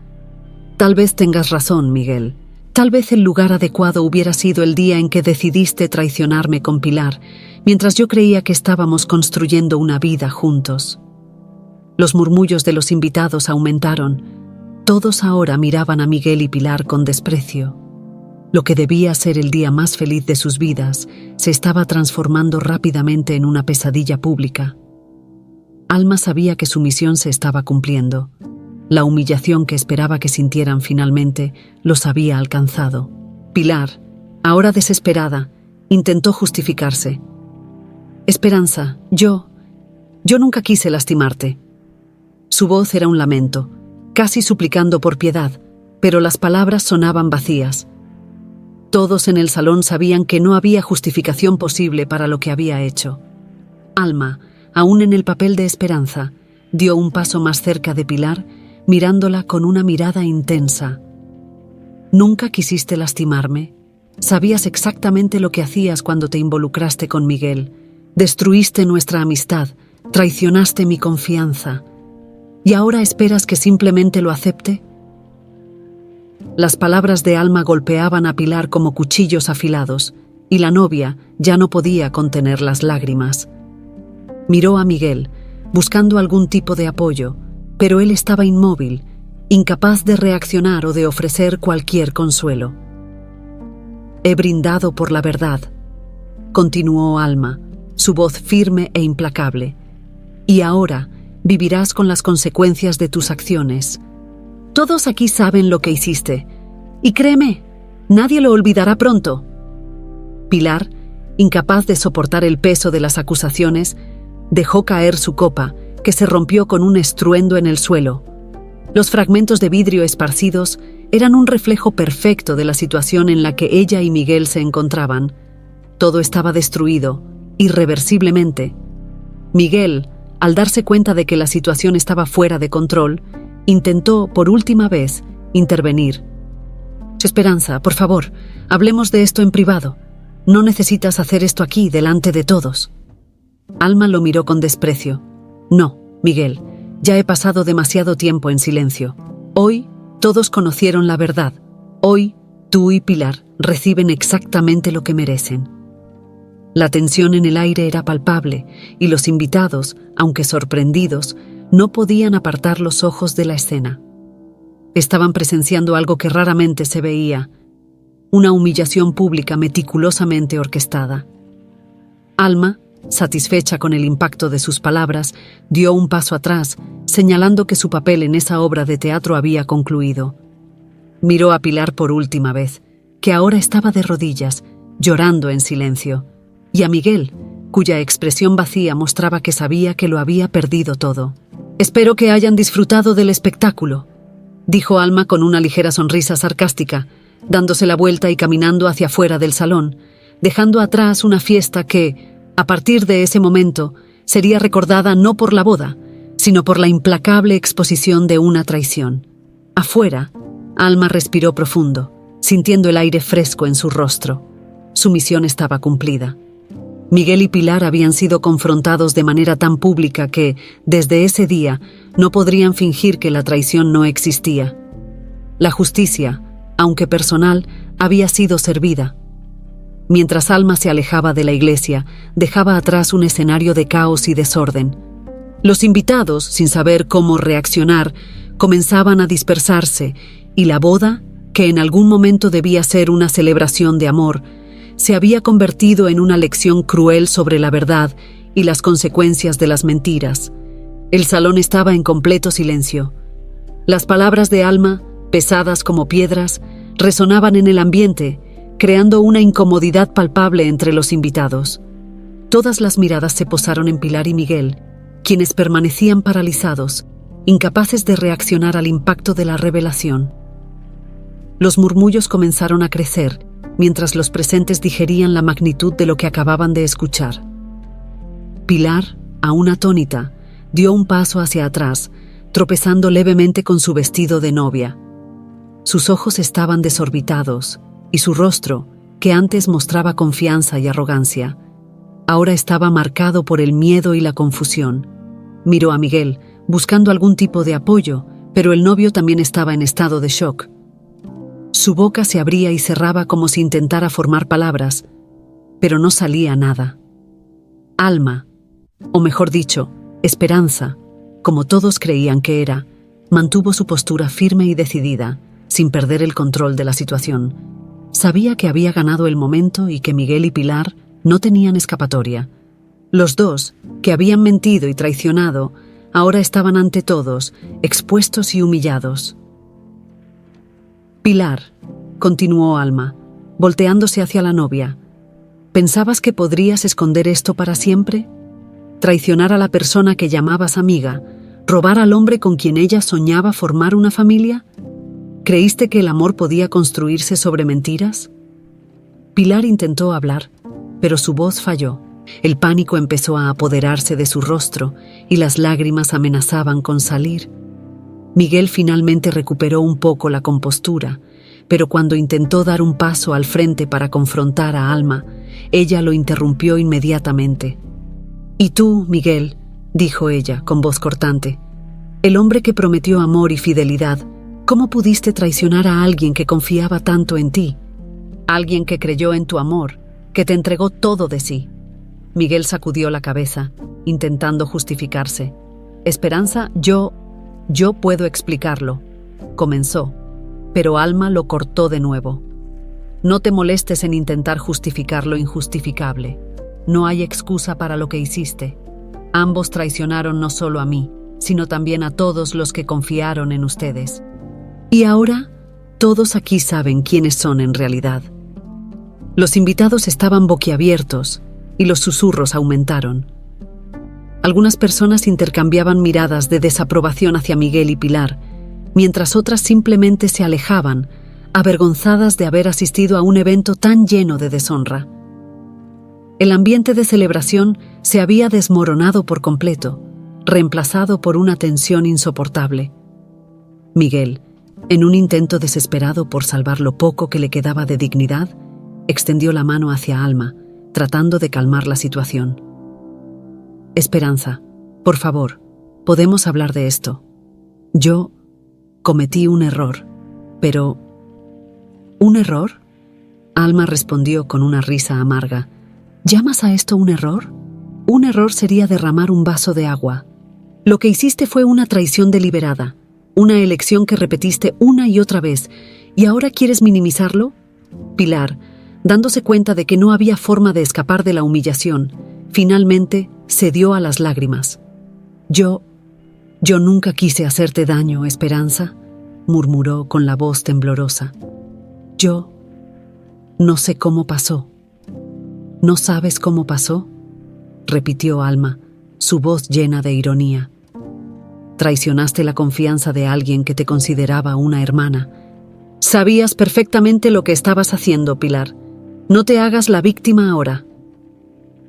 Tal vez tengas razón, Miguel. Tal vez el lugar adecuado hubiera sido el día en que decidiste traicionarme con Pilar, mientras yo creía que estábamos construyendo una vida juntos». Los murmullos de los invitados aumentaron. Todos ahora miraban a Miguel y Pilar con desprecio. Lo que debía ser el día más feliz de sus vidas se estaba transformando rápidamente en una pesadilla pública. Alma sabía que su misión se estaba cumpliendo. La humillación que esperaba que sintieran finalmente los había alcanzado. Pilar, ahora desesperada, intentó justificarse. Esperanza, yo nunca quise lastimarte. Su voz era un lamento, casi suplicando por piedad, pero las palabras sonaban vacías. Todos en el salón sabían que no había justificación posible para lo que había hecho. Alma, aún en el papel de Esperanza, dio un paso más cerca de Pilar, mirándola con una mirada intensa. Nunca quisiste lastimarme. Sabías exactamente lo que hacías cuando te involucraste con Miguel. Destruiste nuestra amistad, traicionaste mi confianza. ¿Y ahora esperas que simplemente lo acepte? Las palabras de Alma golpeaban a Pilar como cuchillos afilados, y la novia ya no podía contener las lágrimas. Miró a Miguel, buscando algún tipo de apoyo, pero él estaba inmóvil, incapaz de reaccionar o de ofrecer cualquier consuelo. He brindado por la verdad, continuó Alma, su voz firme e implacable, y ahora vivirás con las consecuencias de tus acciones. Todos aquí saben lo que hiciste, y créeme, nadie lo olvidará pronto. Pilar, incapaz de soportar el peso de las acusaciones, dejó caer su copa, que se rompió con un estruendo en el suelo. Los fragmentos de vidrio esparcidos eran un reflejo perfecto de la situación en la que ella y Miguel se encontraban. Todo estaba destruido, irreversiblemente. Miguel, al darse cuenta de que la situación estaba fuera de control, intentó, por última vez, intervenir. Esperanza, por favor, hablemos de esto en privado. No necesitas hacer esto aquí, delante de todos. Alma lo miró con desprecio. No, Miguel, ya he pasado demasiado tiempo en silencio. Hoy, todos conocieron la verdad. Hoy, tú y Pilar reciben exactamente lo que merecen. La tensión en el aire era palpable, y los invitados, aunque sorprendidos, no podían apartar los ojos de la escena. Estaban presenciando algo que raramente se veía, una humillación pública meticulosamente orquestada. Alma, satisfecha con el impacto de sus palabras, dio un paso atrás, señalando que su papel en esa obra de teatro había concluido. Miró a Pilar por última vez, que ahora estaba de rodillas, llorando en silencio, y a Miguel, cuya expresión vacía mostraba que sabía que lo había perdido todo. «Espero que hayan disfrutado del espectáculo», dijo Alma con una ligera sonrisa sarcástica, dándose la vuelta y caminando hacia fuera del salón, dejando atrás una fiesta que, a partir de ese momento, sería recordada no por la boda, sino por la implacable exposición de una traición. Afuera, Alma respiró profundo, sintiendo el aire fresco en su rostro. Su misión estaba cumplida. Miguel y Pilar habían sido confrontados de manera tan pública que, desde ese día, no podrían fingir que la traición no existía. La justicia, aunque personal, había sido servida. Mientras Alma se alejaba de la iglesia, dejaba atrás un escenario de caos y desorden. Los invitados, sin saber cómo reaccionar, comenzaban a dispersarse, y la boda, que en algún momento debía ser una celebración de amor, se había convertido en una lección cruel sobre la verdad y las consecuencias de las mentiras. El salón estaba en completo silencio. Las palabras de Alma, pesadas como piedras, resonaban en el ambiente, creando una incomodidad palpable entre los invitados. Todas las miradas se posaron en Pilar y Miguel, quienes permanecían paralizados, incapaces de reaccionar al impacto de la revelación. Los murmullos comenzaron a crecer, mientras los presentes digerían la magnitud de lo que acababan de escuchar. Pilar, aún atónita, dio un paso hacia atrás, tropezando levemente con su vestido de novia. Sus ojos estaban desorbitados, y su rostro, que antes mostraba confianza y arrogancia, ahora estaba marcado por el miedo y la confusión. Miró a Miguel, buscando algún tipo de apoyo, pero el novio también estaba en estado de shock. Su boca se abría y cerraba como si intentara formar palabras, pero no salía nada. Alma, o mejor dicho, Esperanza, como todos creían que era, mantuvo su postura firme y decidida, sin perder el control de la situación. Sabía que había ganado el momento y que Miguel y Pilar no tenían escapatoria. Los dos, que habían mentido y traicionado, ahora estaban ante todos, expuestos y humillados. Pilar, continuó Alma, volteándose hacia la novia, ¿Pensabas que podrías esconder esto para siempre? ¿Traicionar a la persona que llamabas amiga? ¿Robar al hombre con quien ella soñaba formar una familia? ¿Creíste que el amor podía construirse sobre mentiras? Pilar intentó hablar, pero su voz falló. El pánico empezó a apoderarse de su rostro y las lágrimas amenazaban con salir. Miguel finalmente recuperó un poco la compostura, pero cuando intentó dar un paso al frente para confrontar a Alma, ella lo interrumpió inmediatamente. «¿Y tú, Miguel?», dijo ella con voz cortante. «El hombre que prometió amor y fidelidad, ¿cómo pudiste traicionar a alguien que confiaba tanto en ti? Alguien que creyó en tu amor, que te entregó todo de sí». Miguel sacudió la cabeza, intentando justificarse. «Esperanza, yo puedo explicarlo», comenzó, pero Alma lo cortó de nuevo. «No te molestes en intentar justificar lo injustificable. No hay excusa para lo que hiciste. Ambos traicionaron no solo a mí, sino también a todos los que confiaron en ustedes. Y ahora, todos aquí saben quiénes son en realidad». Los invitados estaban boquiabiertos y los susurros aumentaron. Algunas personas intercambiaban miradas de desaprobación hacia Miguel y Pilar, mientras otras simplemente se alejaban, avergonzadas de haber asistido a un evento tan lleno de deshonra. El ambiente de celebración se había desmoronado por completo, reemplazado por una tensión insoportable. Miguel, en un intento desesperado por salvar lo poco que le quedaba de dignidad, extendió la mano hacia Alma, tratando de calmar la situación. «Esperanza, por favor, podemos hablar de esto. Yo cometí un error, pero...» «¿Un error?», Alma respondió con una risa amarga. «¿Llamas a esto un error? Un error sería derramar un vaso de agua. Lo que hiciste fue una traición deliberada, una elección que repetiste una y otra vez, ¿y ahora quieres minimizarlo?». Pilar, dándose cuenta de que no había forma de escapar de la humillación, finalmente cedió a las lágrimas. Yo nunca quise hacerte daño, Esperanza», murmuró con la voz temblorosa. «Yo no sé cómo pasó». «¿No sabes cómo pasó?», repitió Alma, su voz llena de ironía. «Traicionaste la confianza de alguien que te consideraba una hermana. Sabías perfectamente lo que estabas haciendo, Pilar. No te hagas la víctima ahora».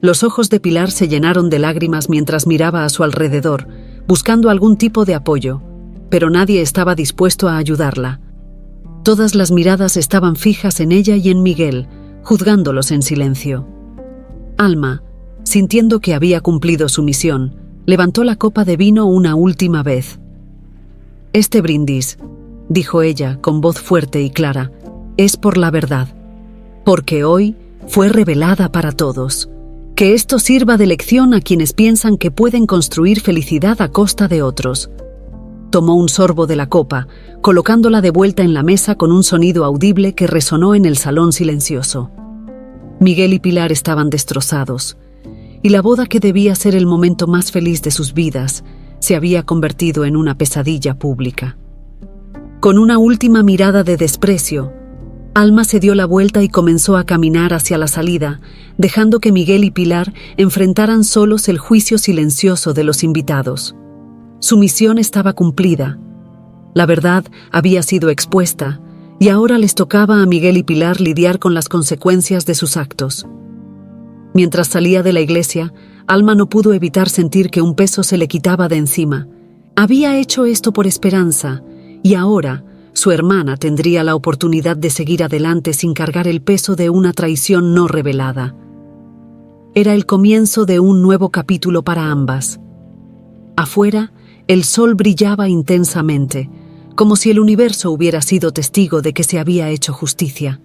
Los ojos de Pilar se llenaron de lágrimas mientras miraba a su alrededor, buscando algún tipo de apoyo, pero nadie estaba dispuesto a ayudarla. Todas las miradas estaban fijas en ella y en Miguel, juzgándolos en silencio. Alma, sintiendo que había cumplido su misión, levantó la copa de vino una última vez. «Este brindis», dijo ella con voz fuerte y clara, «es por la verdad, porque hoy fue revelada para todos. Que esto sirva de lección a quienes piensan que pueden construir felicidad a costa de otros». Tomó un sorbo de la copa, colocándola de vuelta en la mesa con un sonido audible que resonó en el salón silencioso. Miguel y Pilar estaban destrozados, y la boda que debía ser el momento más feliz de sus vidas se había convertido en una pesadilla pública. Con una última mirada de desprecio, Alma se dio la vuelta y comenzó a caminar hacia la salida, dejando que Miguel y Pilar enfrentaran solos el juicio silencioso de los invitados. Su misión estaba cumplida. La verdad había sido expuesta, y ahora les tocaba a Miguel y Pilar lidiar con las consecuencias de sus actos. Mientras salía de la iglesia, Alma no pudo evitar sentir que un peso se le quitaba de encima. Había hecho esto por Esperanza, y ahora su hermana tendría la oportunidad de seguir adelante sin cargar el peso de una traición no revelada. Era el comienzo de un nuevo capítulo para ambas. Afuera, el sol brillaba intensamente, como si el universo hubiera sido testigo de que se había hecho justicia.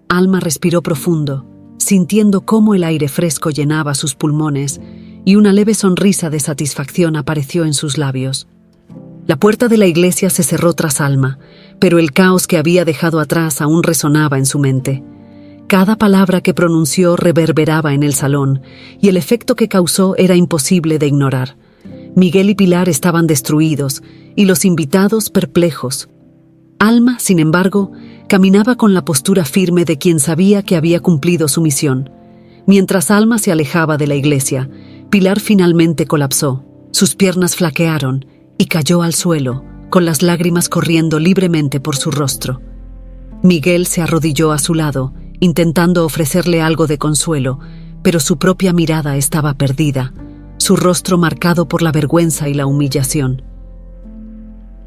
Alma respiró profundo, sintiendo cómo el aire fresco llenaba sus pulmones, y una leve sonrisa de satisfacción apareció en sus labios. La puerta de la iglesia se cerró tras Alma, pero el caos que había dejado atrás aún resonaba en su mente. Cada palabra que pronunció reverberaba en el salón, y el efecto que causó era imposible de ignorar. Miguel y Pilar estaban destruidos, y los invitados perplejos. Alma, sin embargo, Caminaba con la postura firme de quien sabía que había cumplido su misión. Mientras Alma se alejaba de la iglesia, Pilar finalmente colapsó. Sus piernas flaquearon y cayó al suelo, con las lágrimas corriendo libremente por su rostro. Miguel se arrodilló a su lado, intentando ofrecerle algo de consuelo, pero su propia mirada estaba perdida, su rostro marcado por la vergüenza y la humillación.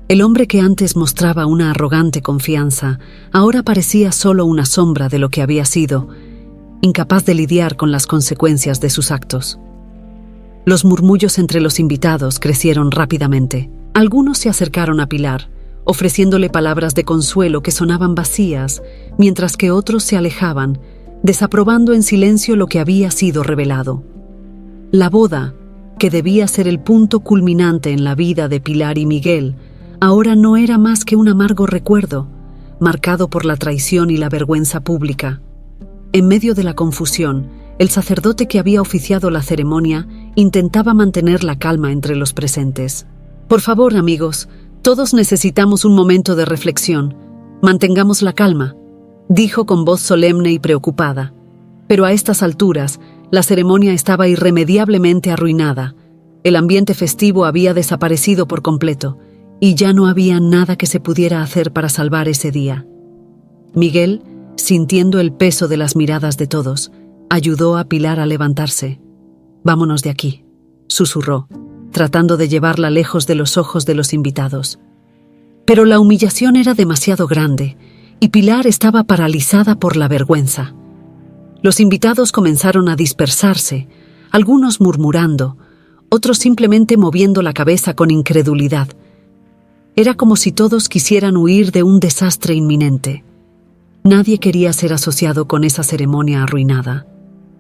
El hombre que antes mostraba una arrogante confianza, ahora parecía solo una sombra de lo que había sido, incapaz de lidiar con las consecuencias de sus actos. Los murmullos entre los invitados crecieron rápidamente. Algunos se acercaron a Pilar, ofreciéndole palabras de consuelo que sonaban vacías, mientras que otros se alejaban, desaprobando en silencio lo que había sido revelado. La boda, que debía ser el punto culminante en la vida de Pilar y Miguel, ahora no era más que un amargo recuerdo, marcado por la traición y la vergüenza pública. En medio de la confusión, el sacerdote que había oficiado la ceremonia intentaba mantener la calma entre los presentes. «Por favor, amigos, todos necesitamos un momento de reflexión. Mantengamos la calma», dijo con voz solemne y preocupada. Pero a estas alturas, la ceremonia estaba irremediablemente arruinada. El ambiente festivo había desaparecido por completo, y ya no había nada que se pudiera hacer para salvar ese día. Miguel, sintiendo el peso de las miradas de todos, ayudó a Pilar a levantarse. «Vámonos de aquí», susurró, tratando de llevarla lejos de los ojos de los invitados. Pero la humillación era demasiado grande, y Pilar estaba paralizada por la vergüenza. Los invitados comenzaron a dispersarse, algunos murmurando, otros simplemente moviendo la cabeza con incredulidad. Era como si todos quisieran huir de un desastre inminente. Nadie quería ser asociado con esa ceremonia arruinada.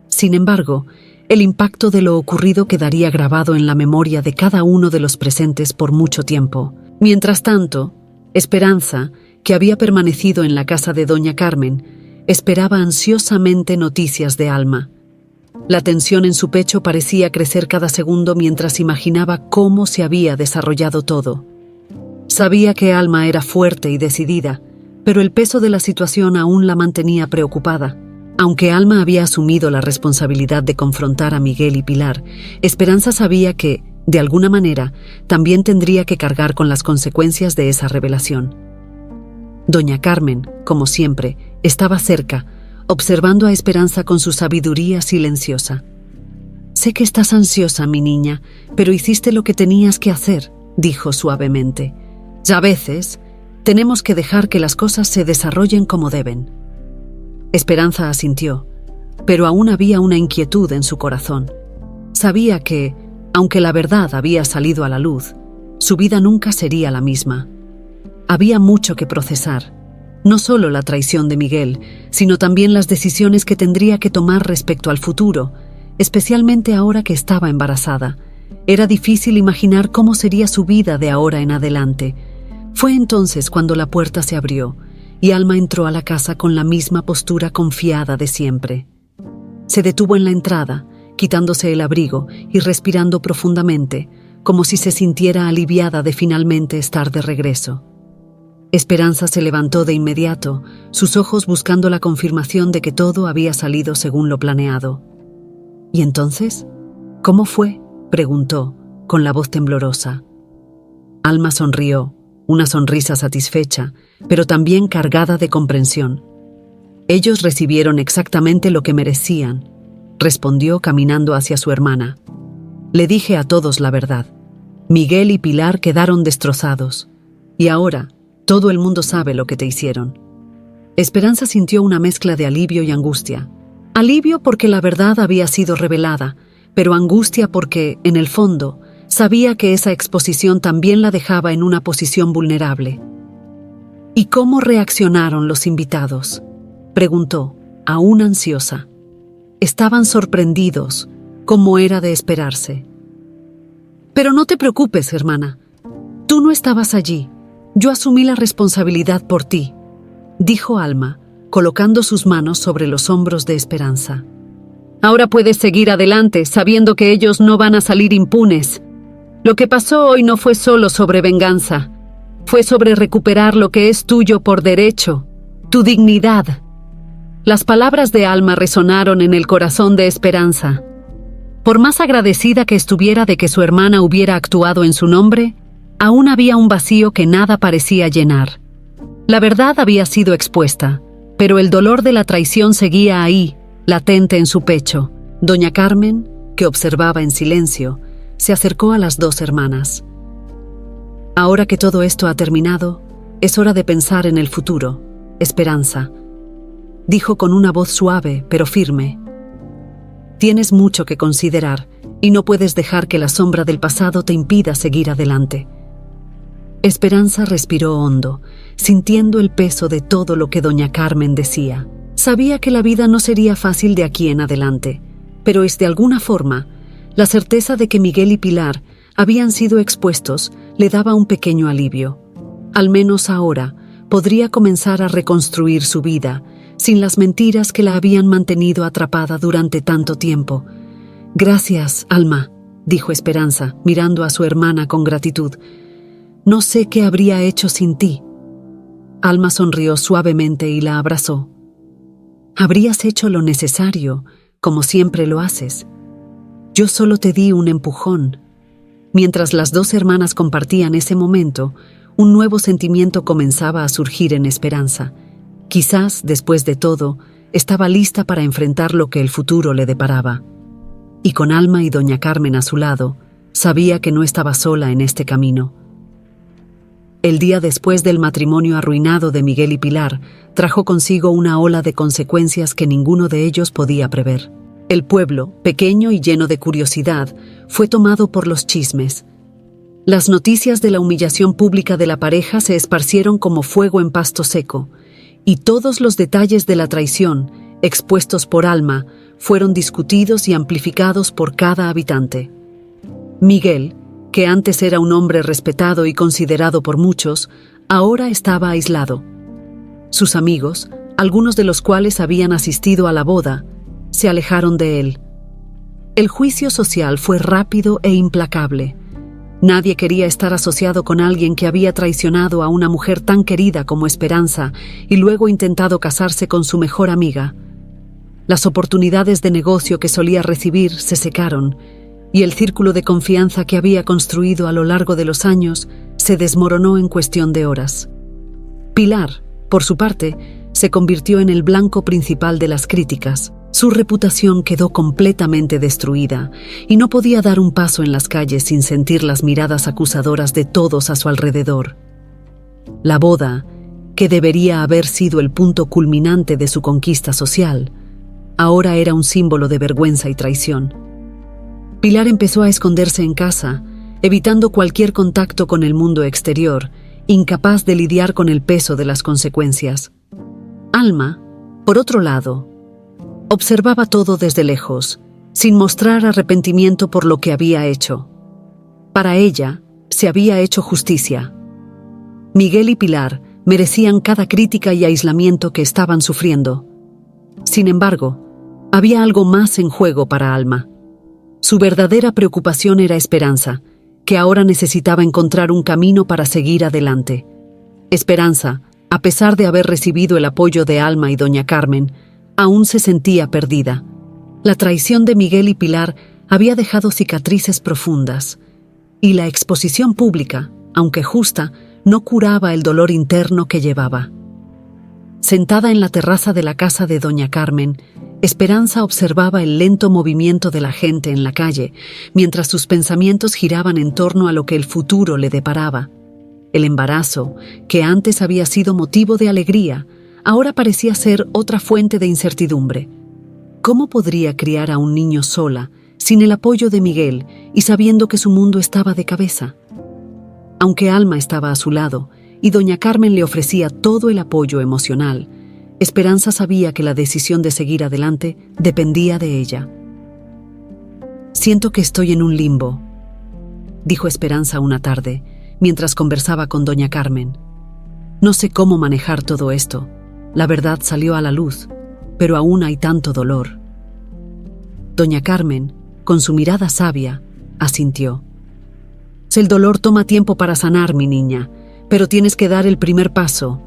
Sin embargo, el impacto de lo ocurrido quedaría grabado en la memoria de cada uno de los presentes por mucho tiempo. Mientras tanto, Esperanza, que había permanecido en la casa de doña Carmen, esperaba ansiosamente noticias de Alma. La tensión en su pecho parecía crecer cada segundo mientras imaginaba cómo se había desarrollado todo. Sabía que Alma era fuerte y decidida, pero el peso de la situación aún la mantenía preocupada. Aunque Alma había asumido la responsabilidad de confrontar a Miguel y Pilar, Esperanza sabía que, de alguna manera, también tendría que cargar con las consecuencias de esa revelación. Doña Carmen, como siempre, estaba cerca, observando a Esperanza con su sabiduría silenciosa. «Sé que estás ansiosa, mi niña, pero hiciste lo que tenías que hacer», dijo suavemente. «Y a veces, tenemos que dejar que las cosas se desarrollen como deben». Esperanza asintió, pero aún había una inquietud en su corazón. Sabía que, aunque la verdad había salido a la luz, su vida nunca sería la misma. Había mucho que procesar, no solo la traición de Miguel, sino también las decisiones que tendría que tomar respecto al futuro, especialmente ahora que estaba embarazada. Era difícil imaginar cómo sería su vida de ahora en adelante. Fue entonces cuando la puerta se abrió, y Alma entró a la casa con la misma postura confiada de siempre. Se detuvo en la entrada, quitándose el abrigo y respirando profundamente, como si se sintiera aliviada de finalmente estar de regreso. Esperanza se levantó de inmediato, sus ojos buscando la confirmación de que todo había salido según lo planeado. «¿Y entonces? ¿Cómo fue?», preguntó, con la voz temblorosa. Alma sonrió, una sonrisa satisfecha, pero también cargada de comprensión. «Ellos recibieron exactamente lo que merecían», respondió caminando hacia su hermana. «Le dije a todos la verdad. Miguel y Pilar quedaron destrozados. Y ahora, todo el mundo sabe lo que te hicieron». Esperanza sintió una mezcla de alivio y angustia. Alivio porque la verdad había sido revelada, pero angustia porque, en el fondo, sabía que esa exposición también la dejaba en una posición vulnerable. «¿Y cómo reaccionaron los invitados?», preguntó, aún ansiosa. Estaban sorprendidos, como era de esperarse. «Pero no te preocupes, hermana. Tú no estabas allí. Yo asumí la responsabilidad por ti», dijo Alma, colocando sus manos sobre los hombros de Esperanza. «Ahora puedes seguir adelante, sabiendo que ellos no van a salir impunes. Lo que pasó hoy no fue solo sobre venganza. Fue sobre recuperar lo que es tuyo por derecho, Tu dignidad. Las palabras de Alma resonaron en el corazón de Esperanza. Por más agradecida que estuviera de que su hermana hubiera actuado en su nombre, aún había un vacío que nada parecía llenar. La verdad había sido expuesta, pero el dolor de la traición seguía ahí, latente en su pecho. Doña Carmen, que observaba en silencio, se acercó a las dos hermanas. Ahora que todo esto ha terminado, es hora de pensar en el futuro, Esperanza, dijo con una voz suave pero firme. Tienes mucho que considerar y no puedes dejar que la sombra del pasado te impida seguir adelante. Esperanza respiró hondo, sintiendo el peso de todo lo que doña Carmen decía. Sabía que la vida no sería fácil de aquí en adelante, pero de alguna forma, la certeza de que Miguel y Pilar habían sido expuestos le daba un pequeño alivio. Al menos ahora podría comenzar a reconstruir su vida, sin las mentiras que la habían mantenido atrapada durante tanto tiempo. Gracias, Alma, dijo Esperanza, mirando a su hermana con gratitud. No sé qué habría hecho sin ti. Alma sonrió suavemente y la abrazó. Habrías hecho lo necesario, como siempre lo haces. Yo solo te di un empujón. Mientras las dos hermanas compartían ese momento, un nuevo sentimiento comenzaba a surgir en Esperanza. Quizás, después de todo, estaba lista para enfrentar lo que el futuro le deparaba. Y con Alma y doña Carmen a su lado, sabía que no estaba sola en este camino. El día después del matrimonio arruinado de Miguel y Pilar, trajo consigo una ola de consecuencias que ninguno de ellos podía prever. El pueblo, pequeño y lleno de curiosidad, fue tomado por los chismes. Las noticias de la humillación pública de la pareja se esparcieron como fuego en pasto seco, y todos los detalles de la traición, expuestos por Alma, fueron discutidos y amplificados por cada habitante. Miguel, que antes era un hombre respetado y considerado por muchos, ahora estaba aislado. Sus amigos, algunos de los cuales habían asistido a la boda, se alejaron de él. El juicio social fue rápido e implacable. Nadie quería estar asociado con alguien que había traicionado a una mujer tan querida como Esperanza y luego intentado casarse con su mejor amiga. Las oportunidades de negocio que solía recibir se secaron, y el círculo de confianza que había construido a lo largo de los años se desmoronó en cuestión de horas. Pilar, por su parte, se convirtió en el blanco principal de las críticas. Su reputación quedó completamente destruida y no podía dar un paso en las calles sin sentir las miradas acusadoras de todos a su alrededor. La boda, que debería haber sido el punto culminante de su conquista social, ahora era un símbolo de vergüenza y traición. Pilar empezó a esconderse en casa, evitando cualquier contacto con el mundo exterior, incapaz de lidiar con el peso de las consecuencias. Alma, por otro lado, observaba todo desde lejos, sin mostrar arrepentimiento por lo que había hecho. Para ella, se había hecho justicia. Miguel y Pilar merecían cada crítica y aislamiento que estaban sufriendo. Sin embargo, había algo más en juego para Alma. Su verdadera preocupación era Esperanza, que ahora necesitaba encontrar un camino para seguir adelante. Esperanza, a pesar de haber recibido el apoyo de Alma y doña Carmen, aún se sentía perdida. La traición de Miguel y Pilar había dejado cicatrices profundas, y la exposición pública, aunque justa, no curaba el dolor interno que llevaba. Sentada en la terraza de la casa de doña Carmen, Esperanza observaba el lento movimiento de la gente en la calle, mientras sus pensamientos giraban en torno a lo que el futuro le deparaba. El embarazo, que antes había sido motivo de alegría, ahora parecía ser otra fuente de incertidumbre. ¿Cómo podría criar a un niño sola, sin el apoyo de Miguel y sabiendo que su mundo estaba de cabeza? Aunque Alma estaba a su lado y doña Carmen le ofrecía todo el apoyo emocional, Esperanza sabía que la decisión de seguir adelante dependía de ella. «Siento que estoy en un limbo», dijo Esperanza una tarde, mientras conversaba con doña Carmen. «No sé cómo manejar todo esto. La verdad salió a la luz, pero aún hay tanto dolor». Doña Carmen, con su mirada sabia, asintió. «El dolor toma tiempo para sanar, mi niña, pero tienes que dar el primer paso.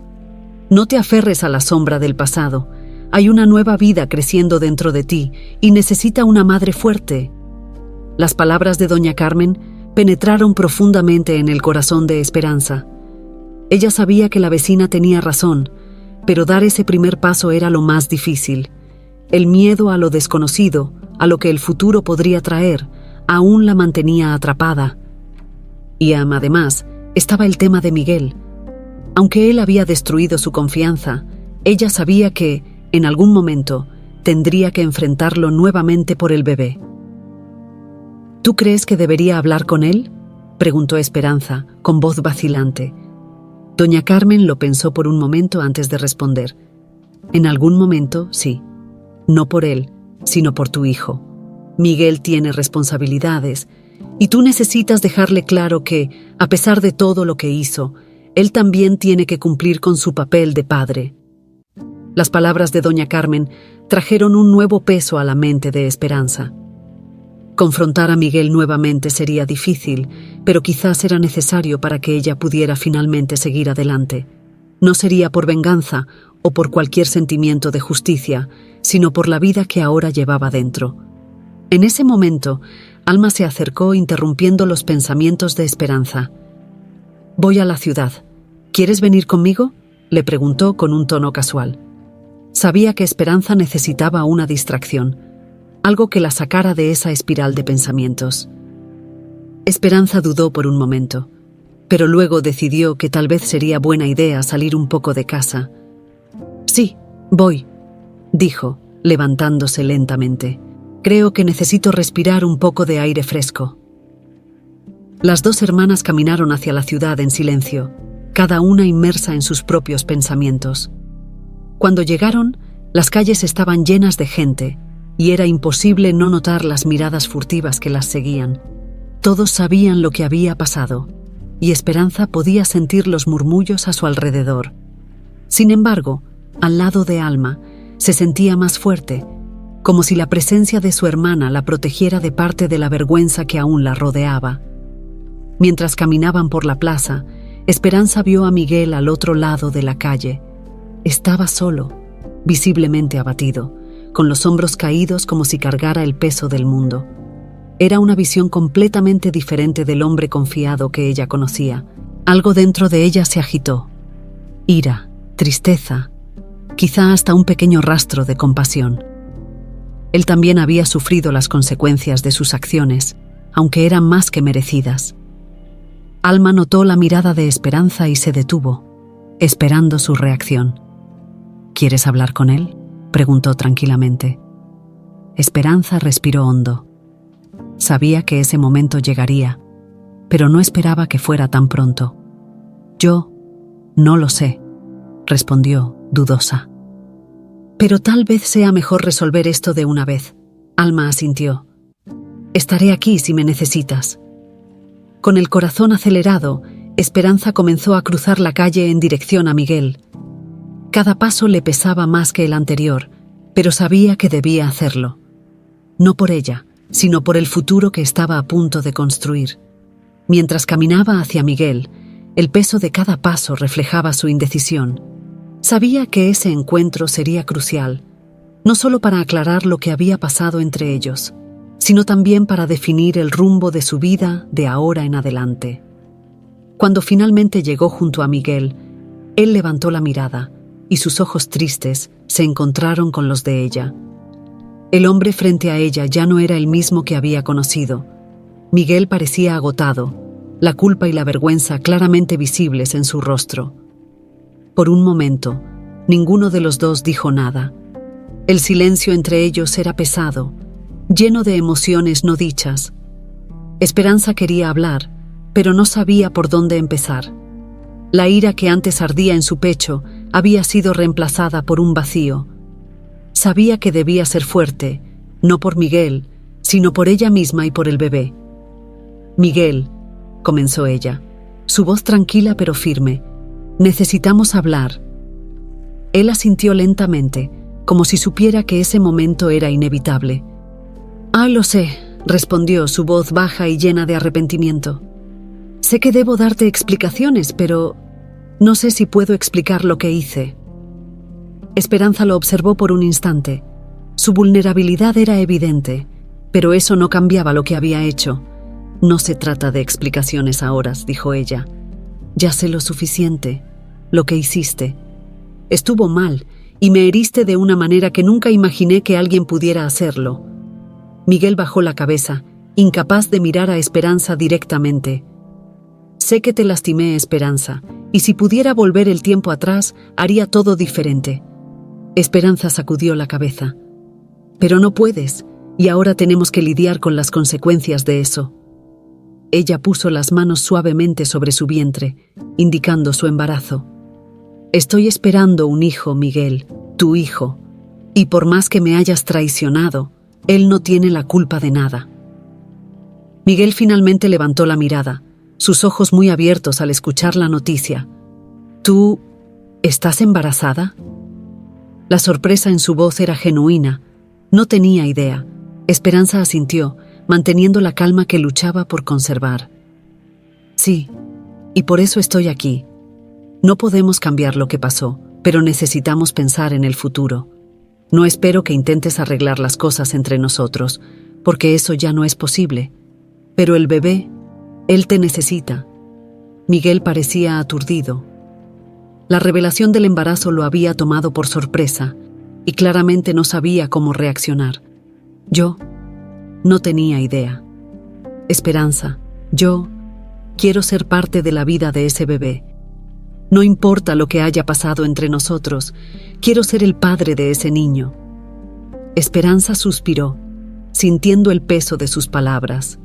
No te aferres a la sombra del pasado. Hay una nueva vida creciendo dentro de ti y necesita una madre fuerte. Las palabras de doña Carmen penetraron profundamente en el corazón de Esperanza. Ella sabía que la vecina tenía razón, pero dar ese primer paso era lo más difícil. El miedo a lo desconocido, a lo que el futuro podría traer, aún la mantenía atrapada. Y además, estaba el tema de Miguel. Aunque él había destruido su confianza, ella sabía que, en algún momento, tendría que enfrentarlo nuevamente por el bebé. ¿Tú crees que debería hablar con él?, preguntó Esperanza, con voz vacilante. Doña Carmen lo pensó por un momento antes de responder. En algún momento, sí. No por él, sino por tu hijo. Miguel tiene responsabilidades, y tú necesitas dejarle claro que, a pesar de todo lo que hizo, él también tiene que cumplir con su papel de padre. Las palabras de doña Carmen trajeron un nuevo peso a la mente de Esperanza. Confrontar a Miguel nuevamente sería difícil, pero quizás era necesario para que ella pudiera finalmente seguir adelante. No sería por venganza o por cualquier sentimiento de justicia, sino por la vida que ahora llevaba dentro. En ese momento, Alma se acercó interrumpiendo los pensamientos de Esperanza. «Voy a la ciudad. ¿Quieres venir conmigo?», le preguntó con un tono casual. Sabía que Esperanza necesitaba una distracción, algo que la sacara de esa espiral de pensamientos. Esperanza dudó por un momento, pero luego decidió que tal vez sería buena idea salir un poco de casa. «Sí, voy», dijo, levantándose lentamente. «Creo que necesito respirar un poco de aire fresco». Las dos hermanas caminaron hacia la ciudad en silencio, cada una inmersa en sus propios pensamientos. Cuando llegaron, las calles estaban llenas de gente, y era imposible no notar las miradas furtivas que las seguían. Todos sabían lo que había pasado, y Esperanza podía sentir los murmullos a su alrededor. Sin embargo, al lado de Alma, se sentía más fuerte, como si la presencia de su hermana la protegiera de parte de la vergüenza que aún la rodeaba. Mientras caminaban por la plaza, Esperanza vio a Miguel al otro lado de la calle. Estaba solo, visiblemente abatido, con los hombros caídos como si cargara el peso del mundo. Era una visión completamente diferente del hombre confiado que ella conocía. Algo dentro de ella se agitó. Ira, tristeza, quizá hasta un pequeño rastro de compasión. Él también había sufrido las consecuencias de sus acciones, aunque eran más que merecidas. Alma notó la mirada de Esperanza y se detuvo, esperando su reacción. «¿Quieres hablar con él?», preguntó tranquilamente. Esperanza respiró hondo. Sabía que ese momento llegaría, pero no esperaba que fuera tan pronto. «Yo no lo sé», respondió, dudosa. «Pero tal vez sea mejor resolver esto de una vez», Alma asintió. «Estaré aquí si me necesitas». Con el corazón acelerado, Esperanza comenzó a cruzar la calle en dirección a Miguel. Cada paso le pesaba más que el anterior, pero sabía que debía hacerlo. No por ella, sino por el futuro que estaba a punto de construir. Mientras caminaba hacia Miguel, el peso de cada paso reflejaba su indecisión. Sabía que ese encuentro sería crucial, no solo para aclarar lo que había pasado entre ellos, sino también para definir el rumbo de su vida de ahora en adelante. Cuando finalmente llegó junto a Miguel, él levantó la mirada y sus ojos tristes se encontraron con los de ella. El hombre frente a ella ya no era el mismo que había conocido. Miguel parecía agotado, la culpa y la vergüenza claramente visibles en su rostro. Por un momento, ninguno de los dos dijo nada. El silencio entre ellos era pesado, lleno de emociones no dichas. Esperanza quería hablar, pero no sabía por dónde empezar. La ira que antes ardía en su pecho había sido reemplazada por un vacío. Sabía que debía ser fuerte, no por Miguel, sino por ella misma y por el bebé. «Miguel», comenzó ella, su voz tranquila pero firme, «necesitamos hablar». Él asintió lentamente, como si supiera que ese momento era inevitable. «Ah, lo sé», respondió su voz baja y llena de arrepentimiento. «Sé que debo darte explicaciones, pero no sé si puedo explicar lo que hice». Esperanza lo observó por un instante. Su vulnerabilidad era evidente, pero eso no cambiaba lo que había hecho. «No se trata de explicaciones ahora», dijo ella. «Ya sé lo suficiente. Lo que hiciste. Estuvo mal y me heriste de una manera que nunca imaginé que alguien pudiera hacerlo». Miguel bajó la cabeza, incapaz de mirar a Esperanza directamente. «Sé que te lastimé, Esperanza, y si pudiera volver el tiempo atrás, haría todo diferente». Esperanza sacudió la cabeza. «Pero no puedes, y ahora tenemos que lidiar con las consecuencias de eso». Ella puso las manos suavemente sobre su vientre, indicando su embarazo. «Estoy esperando un hijo, Miguel, tu hijo, y por más que me hayas traicionado, él no tiene la culpa de nada». Miguel finalmente levantó la mirada, sus ojos muy abiertos al escuchar la noticia. «¿Tú estás embarazada?» La sorpresa en su voz era genuina. No tenía idea. Esperanza asintió, manteniendo la calma que luchaba por conservar. «Sí, y por eso estoy aquí. No podemos cambiar lo que pasó, pero necesitamos pensar en el futuro. No espero que intentes arreglar las cosas entre nosotros, porque eso ya no es posible. Pero el bebé, él te necesita». Miguel parecía aturdido. La revelación del embarazo lo había tomado por sorpresa y claramente no sabía cómo reaccionar. «Yo no tenía idea. Esperanza, yo quiero ser parte de la vida de ese bebé. No importa lo que haya pasado entre nosotros, quiero ser el padre de ese niño». Esperanza suspiró, sintiendo el peso de sus palabras.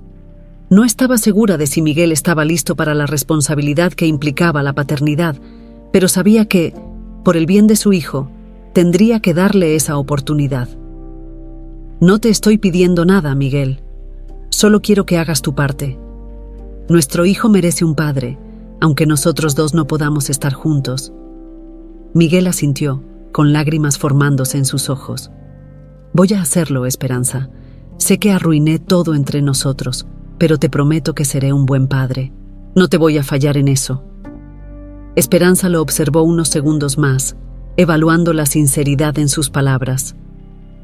No estaba segura de si Miguel estaba listo para la responsabilidad que implicaba la paternidad, pero sabía que, por el bien de su hijo, tendría que darle esa oportunidad. «No te estoy pidiendo nada, Miguel. Solo quiero que hagas tu parte. Nuestro hijo merece un padre, aunque nosotros dos no podamos estar juntos». Miguel asintió, con lágrimas formándose en sus ojos. «Voy a hacerlo, Esperanza. Sé que arruiné todo entre nosotros, pero te prometo que seré un buen padre. No te voy a fallar en eso». Esperanza lo observó unos segundos más, evaluando la sinceridad en sus palabras.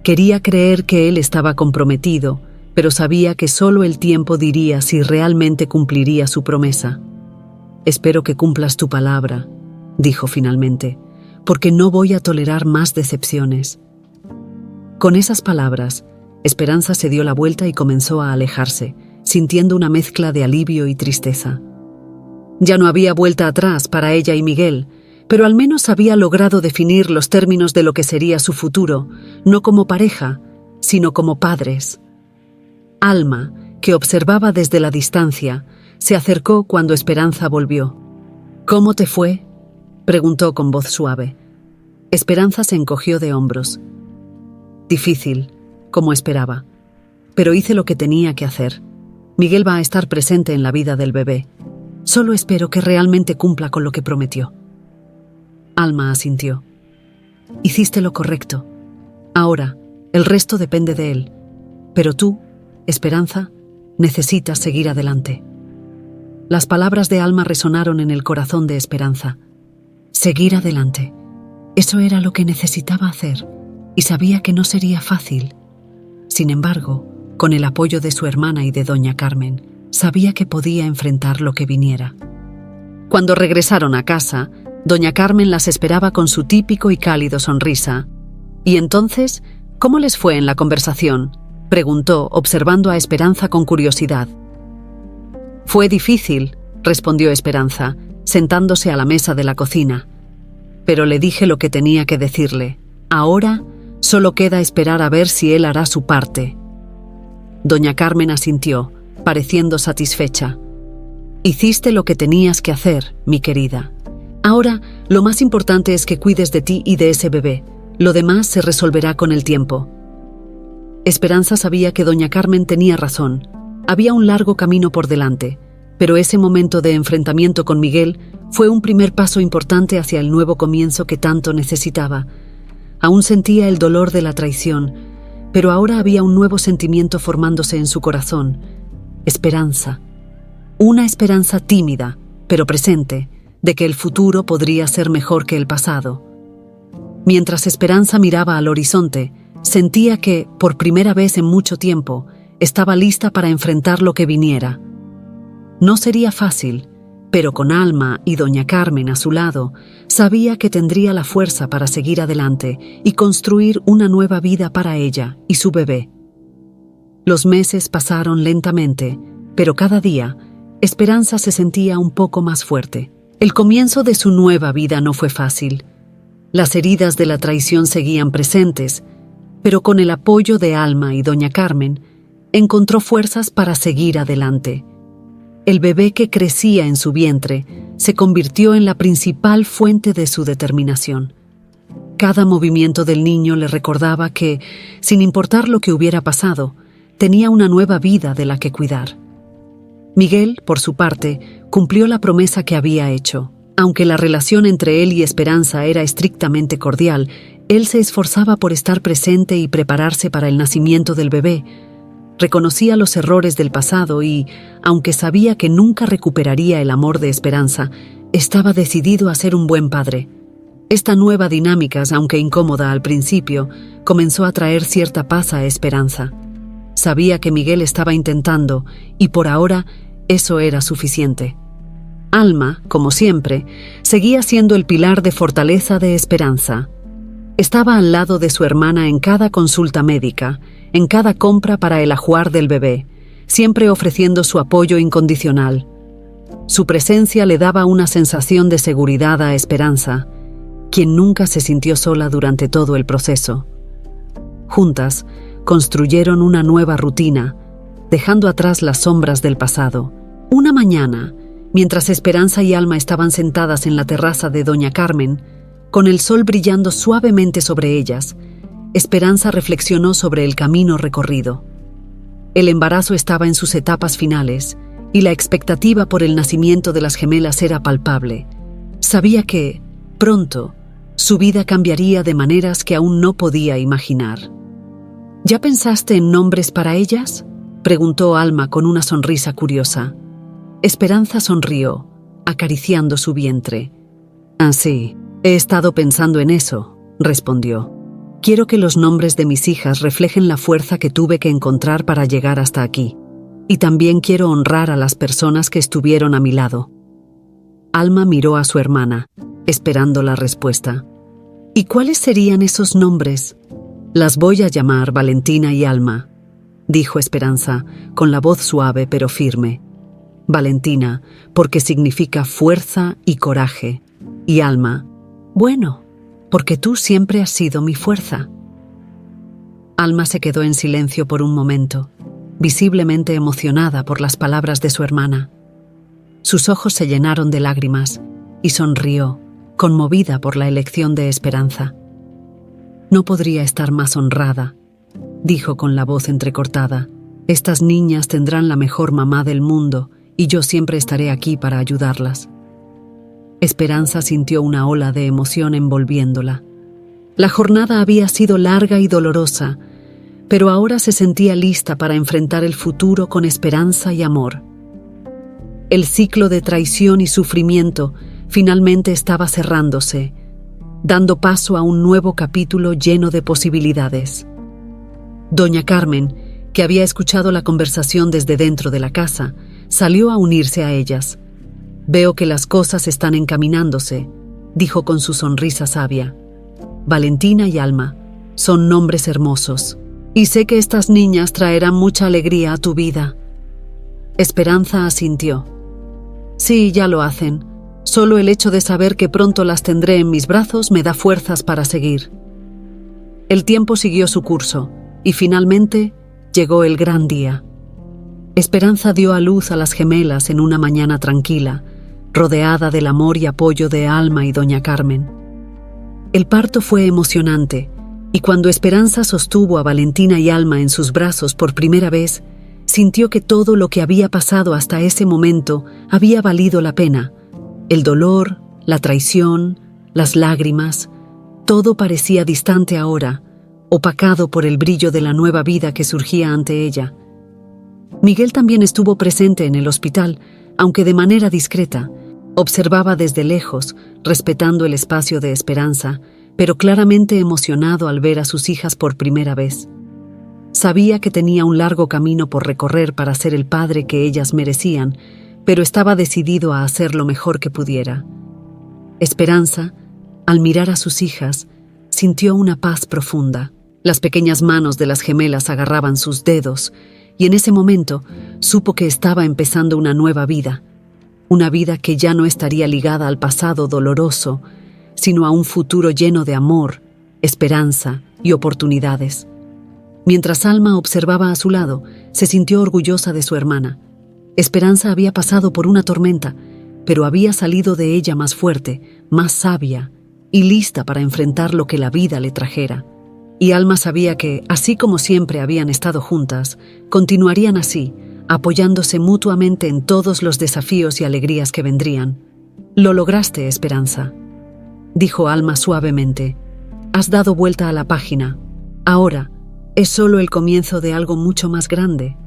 Quería creer que él estaba comprometido, pero sabía que solo el tiempo diría si realmente cumpliría su promesa. «Espero que cumplas tu palabra», dijo finalmente, «porque no voy a tolerar más decepciones». Con esas palabras, Esperanza se dio la vuelta y comenzó a alejarse, sintiendo una mezcla de alivio y tristeza. Ya no había vuelta atrás para ella y Miguel, pero al menos había logrado definir los términos de lo que sería su futuro, no como pareja, sino como padres. Alma, que observaba desde la distancia, se acercó cuando Esperanza volvió. «¿Cómo te fue?», preguntó con voz suave. Esperanza se encogió de hombros. «Difícil, como esperaba. Pero hice lo que tenía que hacer. Miguel va a estar presente en la vida del bebé. Solo espero que realmente cumpla con lo que prometió». Alma asintió. «Hiciste lo correcto. Ahora, el resto depende de él. Pero tú, Esperanza, necesitas seguir adelante». Las palabras de Alma resonaron en el corazón de Esperanza. Seguir adelante. Eso era lo que necesitaba hacer, y sabía que no sería fácil. Sin embargo, con el apoyo de su hermana y de doña Carmen, sabía que podía enfrentar lo que viniera. Cuando regresaron a casa, doña Carmen las esperaba con su típico y cálido sonrisa. «¿Y entonces, cómo les fue en la conversación?», preguntó, observando a Esperanza con curiosidad. «Fue difícil», respondió Esperanza, sentándose a la mesa de la cocina. «Pero le dije lo que tenía que decirle. Ahora solo queda esperar a ver si él hará su parte». Doña Carmen asintió, pareciendo satisfecha. «Hiciste lo que tenías que hacer, mi querida. Ahora, lo más importante es que cuides de ti y de ese bebé. Lo demás se resolverá con el tiempo». Esperanza sabía que doña Carmen tenía razón. Había un largo camino por delante, pero ese momento de enfrentamiento con Miguel fue un primer paso importante hacia el nuevo comienzo que tanto necesitaba. Aún sentía el dolor de la traición, pero ahora había un nuevo sentimiento formándose en su corazón: esperanza. Una esperanza tímida, pero presente, de que el futuro podría ser mejor que el pasado. Mientras Esperanza miraba al horizonte, sentía que, por primera vez en mucho tiempo, estaba lista para enfrentar lo que viniera. No sería fácil, pero con Alma y doña Carmen a su lado, sabía que tendría la fuerza para seguir adelante y construir una nueva vida para ella y su bebé. Los meses pasaron lentamente, pero cada día, Esperanza se sentía un poco más fuerte. El comienzo de su nueva vida no fue fácil. Las heridas de la traición seguían presentes, pero con el apoyo de Alma y doña Carmen, encontró fuerzas para seguir adelante. El bebé que crecía en su vientre se convirtió en la principal fuente de su determinación. Cada movimiento del niño le recordaba que, sin importar lo que hubiera pasado, tenía una nueva vida de la que cuidar. Miguel, por su parte, cumplió la promesa que había hecho. Aunque la relación entre él y Esperanza era estrictamente cordial, él se esforzaba por estar presente y prepararse para el nacimiento del bebé. Reconocía los errores del pasado y, aunque sabía que nunca recuperaría el amor de Esperanza, estaba decidido a ser un buen padre. Esta nueva dinámica, aunque incómoda al principio, comenzó a traer cierta paz a Esperanza. Sabía que Miguel estaba intentando, y por ahora eso era suficiente. Alma, como siempre, seguía siendo el pilar de fortaleza de Esperanza. Estaba al lado de su hermana en cada consulta médica, en cada compra para el ajuar del bebé, siempre ofreciendo su apoyo incondicional. Su presencia le daba una sensación de seguridad a Esperanza, quien nunca se sintió sola durante todo el proceso. Juntas, construyeron una nueva rutina, dejando atrás las sombras del pasado. Una mañana, mientras Esperanza y Alma estaban sentadas en la terraza de doña Carmen, con el sol brillando suavemente sobre ellas, Esperanza reflexionó sobre el camino recorrido. El embarazo estaba en sus etapas finales y la expectativa por el nacimiento de las gemelas era palpable. Sabía que, pronto, su vida cambiaría de maneras que aún no podía imaginar. ¿Ya pensaste en nombres para ellas?, preguntó Alma con una sonrisa curiosa. Esperanza sonrió, acariciando su vientre. «Ah, sí, he estado pensando en eso», respondió. «Quiero que los nombres de mis hijas reflejen la fuerza que tuve que encontrar para llegar hasta aquí. Y también quiero honrar a las personas que estuvieron a mi lado». Alma miró a su hermana, esperando la respuesta. «¿Y cuáles serían esos nombres?» «Las voy a llamar Valentina y Alma», dijo Esperanza, con la voz suave pero firme. Valentina, porque significa fuerza y coraje, y Alma, bueno, porque tú siempre has sido mi fuerza. Alma se quedó en silencio por un momento, visiblemente emocionada por las palabras de su hermana. Sus ojos se llenaron de lágrimas y sonrió, conmovida por la elección de Esperanza. «No podría estar más honrada», dijo con la voz entrecortada. «Estas niñas tendrán la mejor mamá del mundo y yo siempre estaré aquí para ayudarlas». Esperanza sintió una ola de emoción envolviéndola. La jornada había sido larga y dolorosa, pero ahora se sentía lista para enfrentar el futuro con esperanza y amor. El ciclo de traición y sufrimiento finalmente estaba cerrándose, dando paso a un nuevo capítulo lleno de posibilidades. Doña Carmen, que había escuchado la conversación desde dentro de la casa, salió a unirse a ellas. «Veo que las cosas están encaminándose», dijo con su sonrisa sabia. «Valentina y Alma son nombres hermosos, y sé que estas niñas traerán mucha alegría a tu vida». Esperanza asintió. «Sí, ya lo hacen. Solo el hecho de saber que pronto las tendré en mis brazos me da fuerzas para seguir». El tiempo siguió su curso, y finalmente llegó el gran día. Esperanza dio a luz a las gemelas en una mañana tranquila, rodeada del amor y apoyo de Alma y doña Carmen. El parto fue emocionante, y cuando Esperanza sostuvo a Valentina y Alma en sus brazos por primera vez, sintió que todo lo que había pasado hasta ese momento había valido la pena. El dolor, la traición, las lágrimas, todo parecía distante ahora, opacado por el brillo de la nueva vida que surgía ante ella. Miguel también estuvo presente en el hospital, aunque de manera discreta. Observaba desde lejos, respetando el espacio de Esperanza, pero claramente emocionado al ver a sus hijas por primera vez. Sabía que tenía un largo camino por recorrer para ser el padre que ellas merecían, pero estaba decidido a hacer lo mejor que pudiera. Esperanza, al mirar a sus hijas, sintió una paz profunda. Las pequeñas manos de las gemelas agarraban sus dedos, y en ese momento supo que estaba empezando una nueva vida. Una vida que ya no estaría ligada al pasado doloroso, sino a un futuro lleno de amor, esperanza y oportunidades. Mientras Alma observaba a su lado, se sintió orgullosa de su hermana. Esperanza había pasado por una tormenta, pero había salido de ella más fuerte, más sabia y lista para enfrentar lo que la vida le trajera. Y Alma sabía que, así como siempre habían estado juntas, continuarían así, apoyándose mutuamente en todos los desafíos y alegrías que vendrían. «Lo lograste, Esperanza», dijo Alma suavemente. «Has dado vuelta a la página. Ahora es solo el comienzo de algo mucho más grande».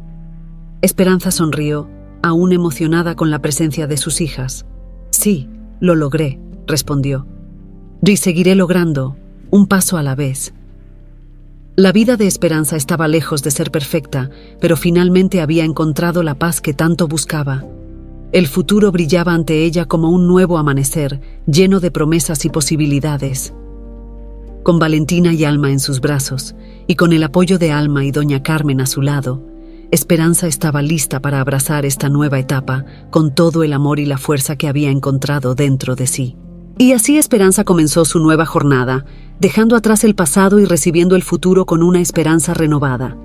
Esperanza sonrió, aún emocionada con la presencia de sus hijas. «Sí, lo logré», respondió. «Y seguiré logrando, un paso a la vez». La vida de Esperanza estaba lejos de ser perfecta, pero finalmente había encontrado la paz que tanto buscaba. El futuro brillaba ante ella como un nuevo amanecer, lleno de promesas y posibilidades. Con Valentina y Alma en sus brazos, y con el apoyo de Alma y doña Carmen a su lado, Esperanza estaba lista para abrazar esta nueva etapa con todo el amor y la fuerza que había encontrado dentro de sí. Y así Esperanza comenzó su nueva jornada, dejando atrás el pasado y recibiendo el futuro con una esperanza renovada.